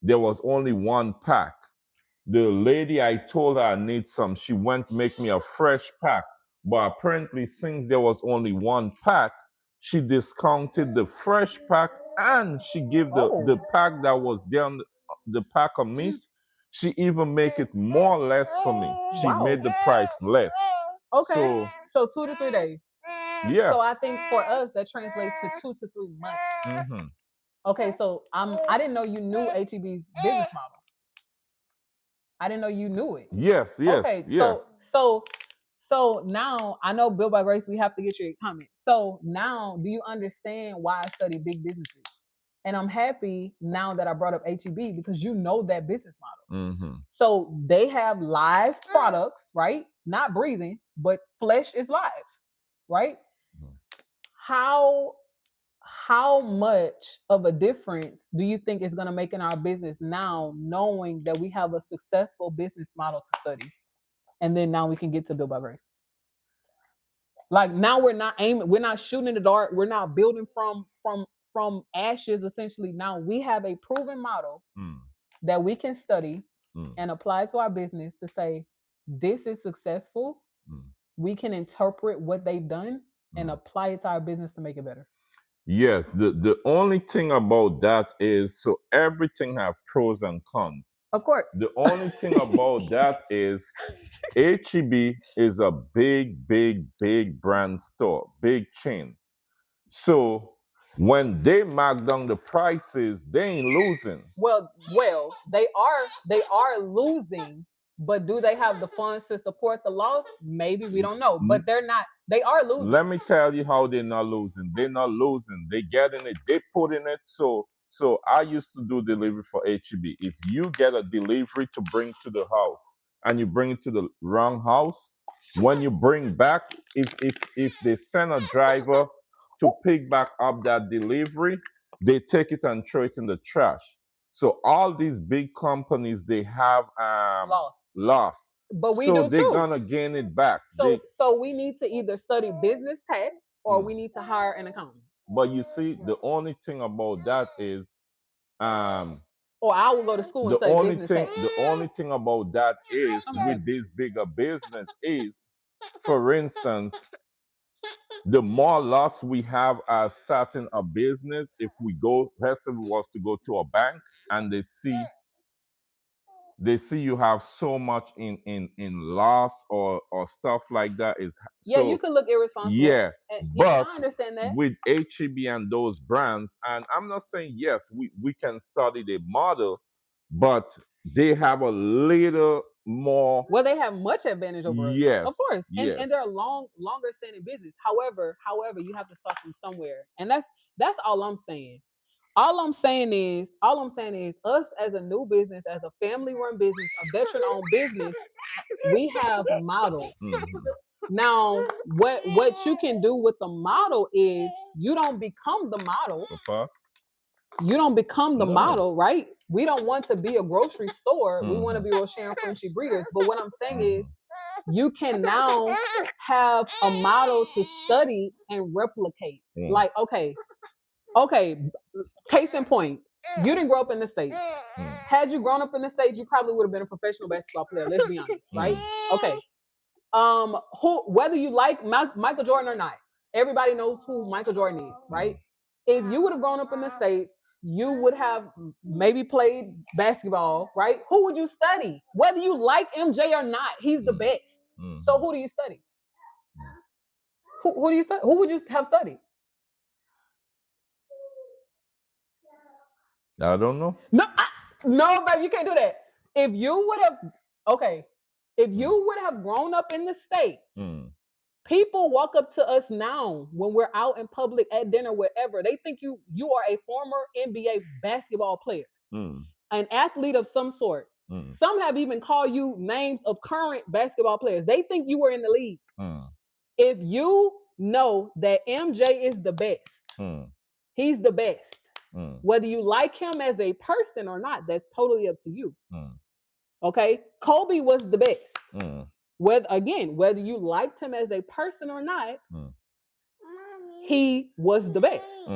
there was only one pack. The lady, I told her I need some. She went make me a fresh pack. But apparently, since there was only one pack, she discounted the fresh pack and she gave the pack that was there on the pack of meat. She even make it more or less for me. She made the price less. Okay. So 2 to 3 days. Yeah. So I think for us that translates to 2 to 3 months. Okay, so I didn't know you knew HEB's business model. I didn't know you knew it. Yes. Okay, so now I know Bill by Grace, we have to get your comment. So now do you understand why I study big businesses? And I'm happy now that I brought up HEB because you know that business model. So they have live products, right? Not breathing, but flesh is live, right? How much of a difference do you think is going to make in our business now, knowing that we have a successful business model to study, and then now we can get to Bill by Grace? Like now we're not shooting in the dark, we're not building from ashes. Essentially, now we have a proven model that we can study and apply to our business to say this is successful. We can interpret what they've done and apply it to our business to make it better. Yes, the only thing about that is, so everything have pros and cons. Of course. The only thing about that is HEB is a big brand store, big chain. So when they mark down the prices, they ain't losing. Well, they are losing, but do they have the funds to support the loss? Maybe, we don't know. But they are losing. Let me tell you how they're not losing. They're not losing. They get in it, they put in it. So I used to do delivery for HEB. If you get a delivery to bring to the house and you bring it to the wrong house, when you bring back, if they send a driver to pick back up that delivery, they take it and throw it in the trash. So all these big companies, they have lost. But we do too. They're gonna gain it back. So we need to either study business tax or we need to hire an accountant. But you see, the only thing about that is, or I will go to school and study business tax. The only thing about that is, with this bigger business is, for instance, the more loss we have as starting a business, if we go, let's say we was to go to a bank and they see you have so much in loss or stuff like that is Yeah, so you could look irresponsible. yeah. Yeah, But I understand that. with HEB and those brands, and I'm not saying yes, we can study the model, but they have a little more. Well, they have much advantage over us. Yes, Of course. yes. And they're longer standing business. However, you have to start from somewhere. And that's all I'm saying. All I'm saying is us as a new business, as a family run business, a veteran owned business, we have models. Mhm. Now, what you can do with the model is you don't become the model. Papa? You don't become the No. model, right? We don't want to be a grocery store. We want to Mhm. be Rosharon Frenchie breeders. But what I'm saying is you can now have a model to study and replicate. Mm. Like, okay, case in point, you didn't grow up in the States. Had you grown up in the States, you probably would have been a professional basketball player. Let's be honest, right? Okay. Whether you like Michael Jordan or not, everybody knows who Michael Jordan is, right? If you would have grown up in the States, you would have maybe played basketball, right? Who would you study? Whether you like MJ or not, he's the best. So who do you study? Who do you study? Who would you have studied? I don't know. No, babe, you can't do that. If you would have grown up in the States, people walk up to us now when we're out in public at dinner, wherever. They think you are a former NBA basketball player, an athlete of some sort. Some have even called you names of current basketball players. They think you were in the league. If you know that MJ is the best, he's the best. Whether you like him as a person or not, that's totally up to you. Okay, Kobe was the best. Whether you liked him as a person or not, he was the best.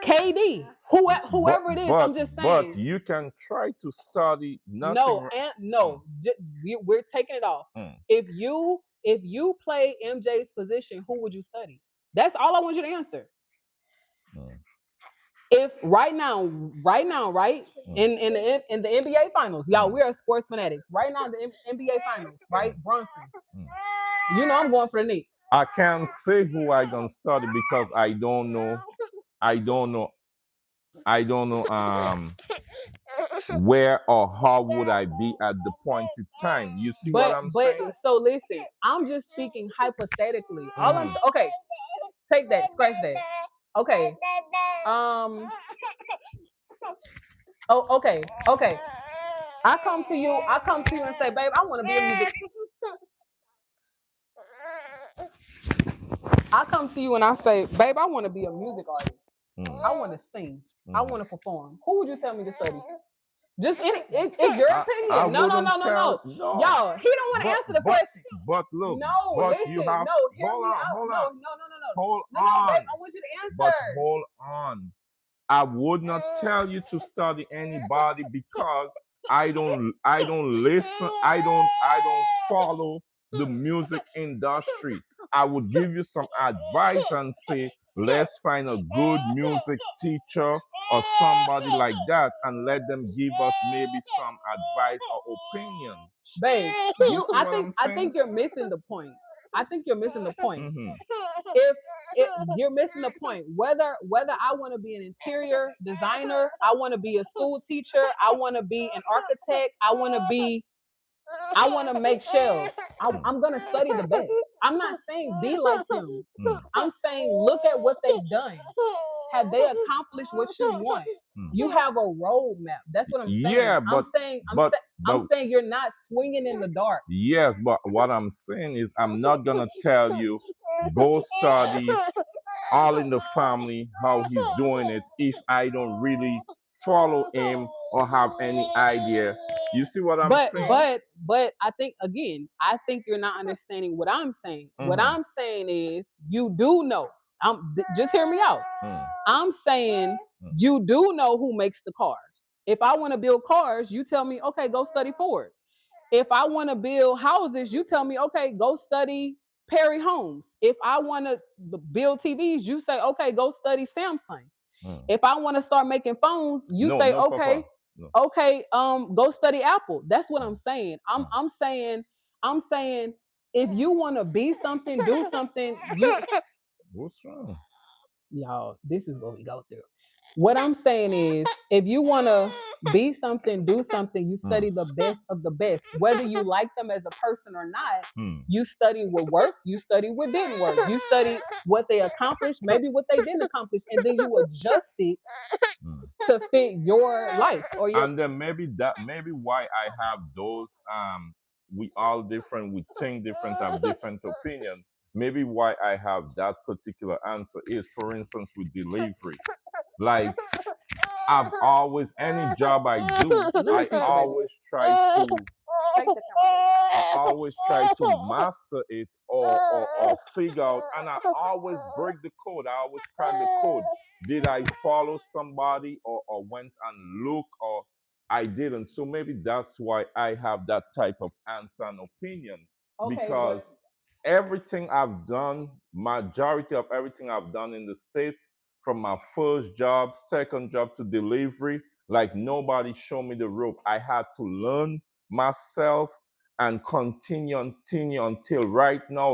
KD, whoever it is, I'm just saying. But you can try to study nothing. We're taking it off. If you play MJ's position, who would you study? That's all I want you to answer. If right now, in the NBA finals, y'all, we are sports fanatics. Right now, the NBA finals, right? Brunson. You know I'm going for the Knicks. I can't say who I gonna study because I don't know where or how would I be at the point in time. You see what I'm saying? So listen, I'm just speaking hypothetically. Okay, take that, scratch that. Okay. Okay. I come to you and say, babe, I want to be a music. I come to you and I say, babe, I want to be a music artist. I want to sing. I want to perform. Who would you tell me to study? Just it's your opinion. No. Y'all, he don't want to answer the question. But look, no, but listen, you have, no, hear hold me on, out. hold No, on. No, babe, I want you to answer. But hold on. I would not tell you to study anybody because I don't listen, I don't follow the music industry. I would give you some advice and say, let's find a good music teacher or somebody like that and let them give us maybe some advice or opinion. Babe, I think you're missing the point. If you're missing the point, whether I want to be an interior designer, I want to be a school teacher, I want to be an architect, I want to make shelves. I'm gonna study the best. I'm not saying be like them. I'm saying look at what they've done. Have they accomplished what you want? You have a roadmap. That's what I'm saying. Yeah, but I'm saying you're not swinging in the dark. Yes, but what I'm saying is I'm not gonna tell you go study All in the Family how he's doing it if I don't really follow him or have any idea. You see what I'm saying? But I think you're not understanding what I'm saying. What I'm saying is you do know. Just hear me out. I'm saying you do know who makes the cars. If I want to build cars, you tell me, okay, go study Ford. If I want to build houses, you tell me, okay, go study Perry Homes. If I want to build TVs, you say, okay, go study Samsung. If I want to start making phones, you say, no, okay, Papa. No. okay, go study Apple. That's what I'm saying. I'm saying if you want to be something, do something, What's wrong? y'all, this is what we go through. What I'm saying is, if you want to be something, do something, you study the best of the best. Whether you like them as a person or not, you study what worked, you study what didn't work, you study what they accomplished, maybe what they didn't accomplish, and then you adjust it to fit your life or your. And then maybe why I have those we all different, we think different, have different opinion. Maybe why I have that particular answer is, for instance, with delivery. Like I've always, any job I do, I always try to I always try to master it, or figure out, and I always break the code. I always crack the code. Did I follow somebody, or went and look, or I didn't? So maybe that's why I have that type of answer and opinion, Okay, because everything I've done, majority of everything I've done in the States, from my first job, second job to delivery, like nobody showed me the rope. I had to learn myself and continue until right now.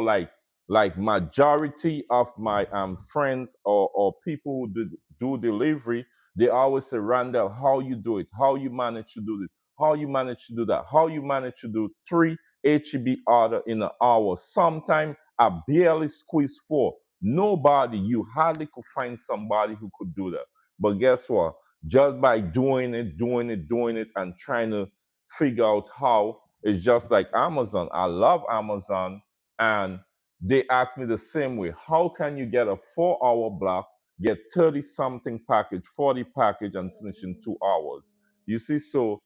Like majority of my friends, or people who do delivery, they always say, Randall, how you do it? How you manage to do this? How you manage to do that? How you manage to do 3 HEB order in an hour? Sometimes I barely squeeze 4. Nobody, you hardly could find somebody who could do that. But guess what? Just by doing it, and trying to figure out how, it's just like Amazon. I love Amazon, and they ask me the same way. How can you get a 4-hour block, get 30 something package, 40 package, and finish in 2 hours? You see, so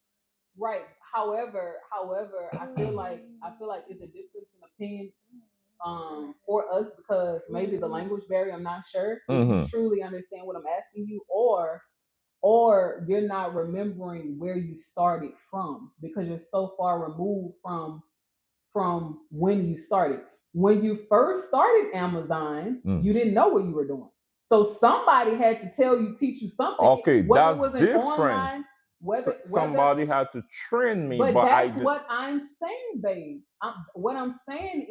Right. However, I feel like it's a difference in opinion for us because maybe the language barrier, I'm not sure if you truly understand what I'm asking you, or you're not remembering where you started from because you're so far removed from when you started. When you first started Amazon, you didn't know what you were doing. So somebody had to tell you, teach you something, okay, whether it that's was an different. online, whether. Somebody had to train me, But but I that's did. what I'm saying, babe. What I'm saying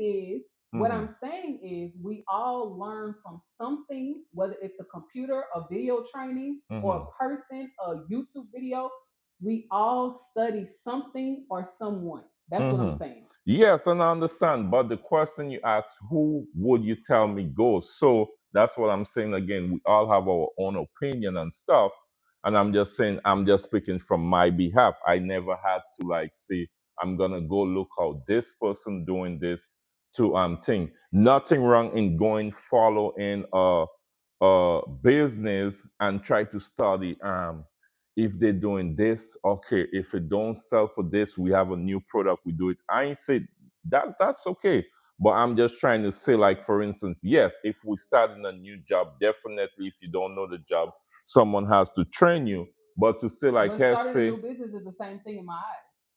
is, we all learn from something, whether it's a computer, a video training, or a person, a YouTube video. We all study something or someone. That's what I'm saying. Yes, and I understand. But the question you asked, who would you tell me go? So that's what I'm saying again. We all have our own opinion and stuff. And I'm just saying, I'm just speaking from my behalf. I never had to like say, I'm gonna go look how this person doing this to thing. Nothing wrong in going follow in business and try to study if they're doing this, okay, if it don't sell for this, we have a new product, we do it. I ain't say that's okay. But I'm just trying to say, like, for instance, yes, if we start in a new job, definitely if you don't know the job, someone has to train you. But to say, like, But let's starting a say, new business is the same thing in my eyes.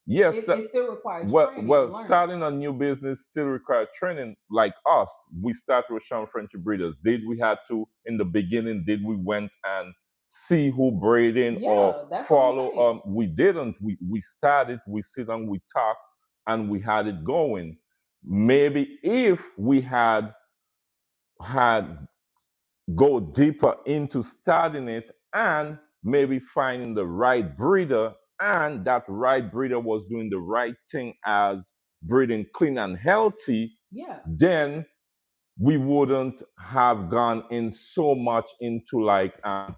yes, It still requires training well, and learning. starting a new business still requires training. Like us, we start Rosharon Frenchie breeders. Did we had to in the beginning? Did we went and see who breeding or Yeah, that's what I'm follow? saying. We didn't. We started. We sit and we talk, and we had it going. Maybe if we had go deeper into studying it, and maybe finding the right breeder, and that right breeder was doing the right thing as breeding clean and healthy, Yeah. then we wouldn't have gone in so much into like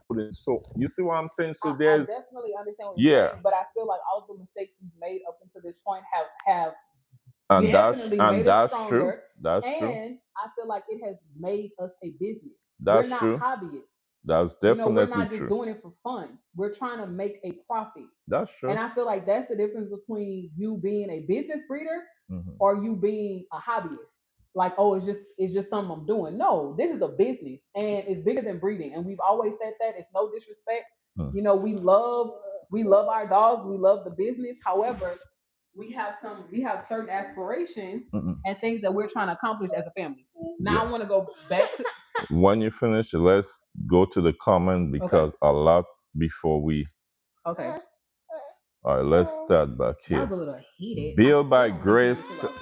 putting, so you see what I'm saying? So I there's, definitely understand what you're yeah, saying, but I feel like all the mistakes we've made up until this point have and definitely made us that's true. stronger. That's true. And I feel like it has made us a business. We're That's not true. hobbyists. That's We're definitely not just true. doing it for fun. We're trying to make a profit. That's true. And I feel like that's the difference between you being a business breeder or you being a hobbyist. Like, oh, it's just something I'm doing. No, this is a business and it's bigger than breeding. And we've always said that. It's no disrespect. Mm. We love our dogs. We love the business. However, we have certain aspirations Mm-mm. and things that we're trying to accomplish as a family. Now Yeah. I want to go back to When you finish, let's go to the comment okay. because a lot before we. Okay. All right, let's start back That was here. a little heated. I Built by still don't think you want Grace. to talk.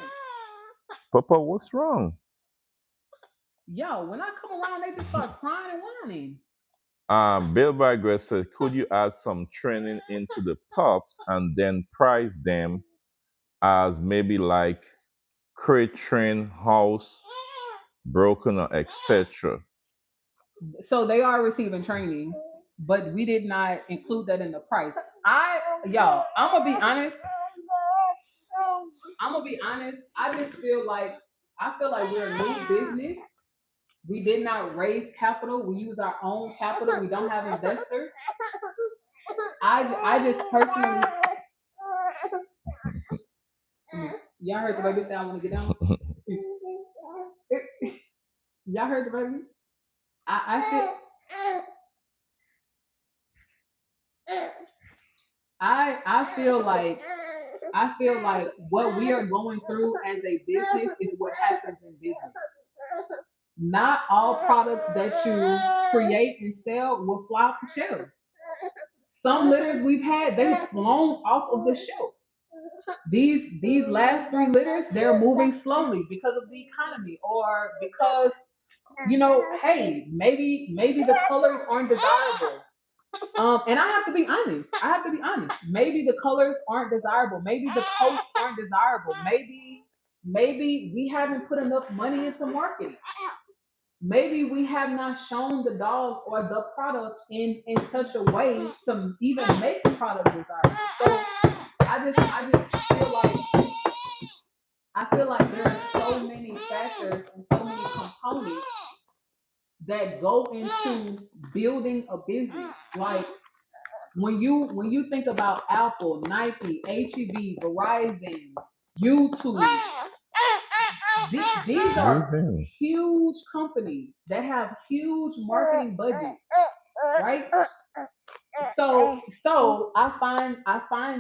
Papa, what's wrong? Yo, when I come around, they just start crying and whining. Built by Grace said, could you add some training into the pups and then price them as maybe like crate train, house, broken, or etc. So they are receiving training, but we did not include that in the price. Y'all, I'm gonna be honest. I just feel like we're a new business. We did not raise capital. We use our own capital. We don't have investors. I just personally. Y'all heard the baby say I want to get down. Y'all heard the baby. I feel. I feel like what we are going through as a business is what happens in business. Not all products that you create and sell will fly off the shelves. Some litters we've had, they've flown off of the shelf. These last 3 litters, they're moving slowly because of the economy or because hey, maybe the colors aren't desirable. And I have to be honest. Maybe the colors aren't desirable. Maybe the coats aren't desirable. Maybe we haven't put enough money into marketing. Maybe we have not shown the dogs or the product in such a way to even make the product desirable. So I feel like there are so many factors and so many components that go into building a business. Like when you think about Apple, Nike, HEB, Verizon, YouTube, these are huge companies that have huge marketing budgets, right? So I find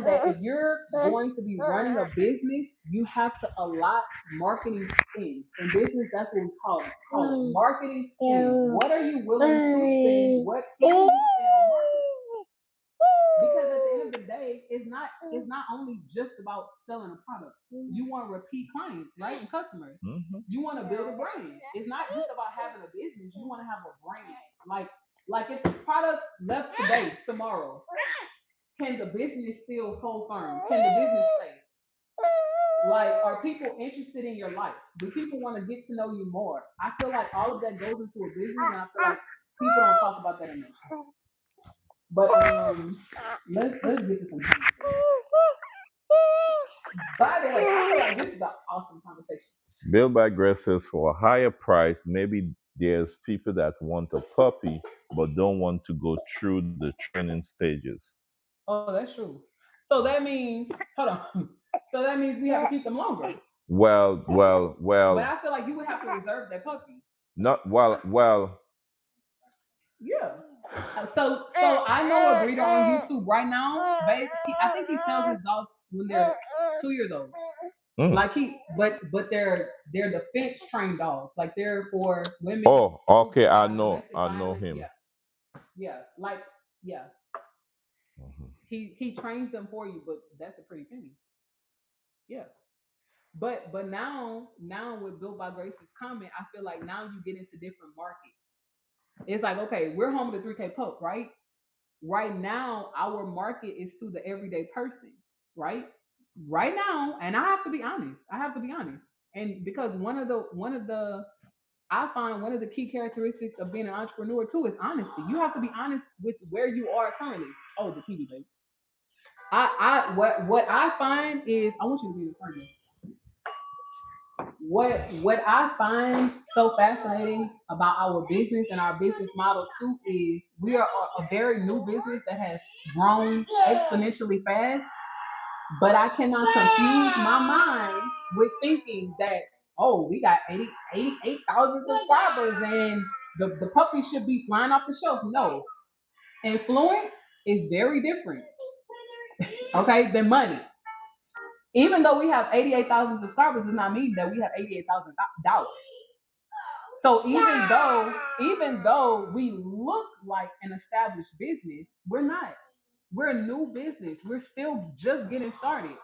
that if you're going to be running a business, you have to allot marketing spend. In business, that's what we call it marketing spend. What are you willing to spend? What can you spend on marketing? Because at the end of the day, it's not only just about selling a product. You want repeat clients, right? And customers. Mm-hmm. You want to build a brand. It's not just about having a business. You want to have a brand. Like if the products left today, tomorrow, can the business still hold firm? Can the business stay? Like, are people interested in your life? Do people want to get to know you more? I feel like all of that goes into a business, and I feel like people don't talk about that enough. But let's get to some conversation. By the way, I feel like this is an awesome conversation. Built by Grace says for a higher price, maybe there's people that want a puppy but don't want to go through the training stages. Oh, that's true. So that means hold on. So that means we have to keep them longer. Well. But I feel like you would have to reserve that puppy. Not well. Yeah. So I know a breeder on YouTube right now, babe. I think he sells his dogs when they're 2 years old. Like but they're the fence trained dogs. Like they're for women. Oh, okay. I Like know. domestic I know violence. him. Yeah. Like yeah. Mhm. He trains them for you, but that's a pretty penny. Yeah. But now with Built by Grace's comment, I feel like now you get into different markets. It's like, okay, we're home to 3K Pup, right? Right now, our market is to the everyday person, right? Right now, and I have to be honest. And because I find one of the key characteristics of being an entrepreneur too is honesty. You have to be honest with where you are currently. Oh, the TV, baby. What I find is I want you to be in front of me. What I find so fascinating about our business and our business model too is we are a very new business that has grown exponentially fast. But I cannot confuse my mind with thinking that, oh, we got 88,000 subscribers and the puppy should be flying off the shelf. No. Influence is very different, okay, than money. Even though we have 88,000 subscribers, does not mean that we have $88,000. So even though we look like an established business, we're not. We're a new business. We're still just getting started.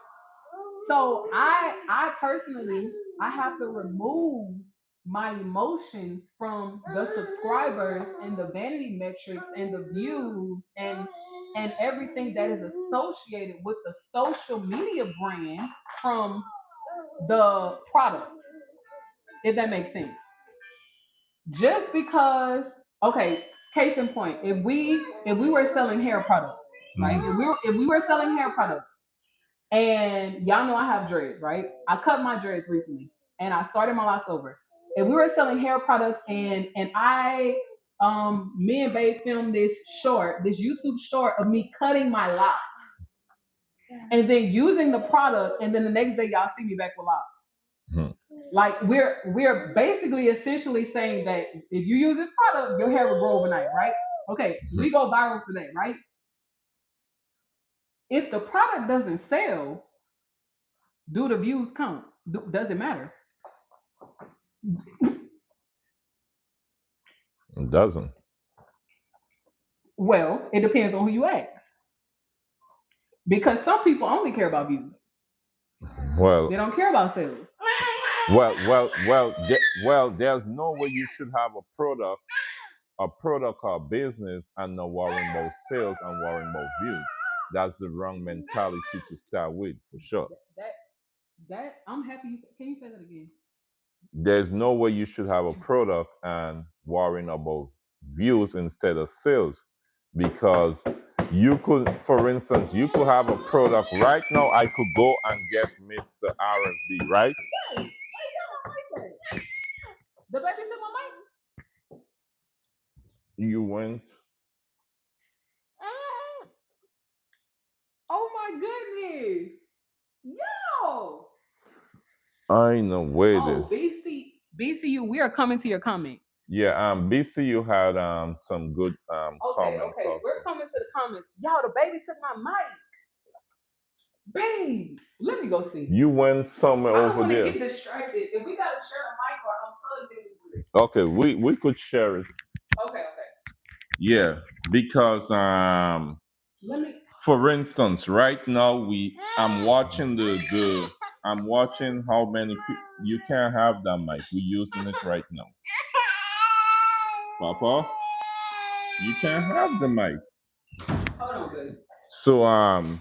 So I personally I have to remove my emotions from the subscribers and the vanity metrics and the views and everything that is associated with the social media brand from the product, if that makes sense. Just because, okay, case in point, if we were selling hair products, right? If we were selling hair products, and y'all know I have dreads, right? I cut my dreads recently, and I started my locks over. If we were selling hair products, and I me and Babe filmed this YouTube short of me cutting my locks, and then using the product, and then the next day y'all see me back with locks. Like we're basically essentially saying that if you use this product, your hair will grow overnight, right? Okay, we go viral for that, right? If the product doesn't sell, do the views count? Does it matter? It doesn't. Well, it depends on who you ask. Because some people only care about views. Well, they don't care about sales. Well, there's no way you should have a product or business and not worrying about sales and worrying about views. That's the wrong mentality to start with, for sure. That I'm happy you said. Can you say that again? There's no way you should have a product and worrying about views instead of sales, because you could, for instance, you could have a product right now. I could go and get Mr. RFD, right? The baby took my mic. You went. Oh my goodness. Yo. I know where it is. BCU, we are coming to your comment. Yeah, BCU had some good comments. Okay, also. we're coming to the comments. Y'all, the baby took my mic. Babe, let me go see. You went somewhere over there. I don't want to get distracted. If we gotta share a mic or unplug it. Okay, we could share it. Okay. Yeah, because for instance, right now I'm watching I'm watching how many people. You can't have that mic. We're using it right now. Papa, you can't have the mic. Hold on, baby. So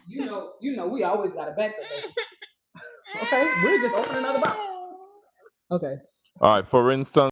you know we always got a backup, baby. Okay, we'll just open another box. Okay. All right, for instance.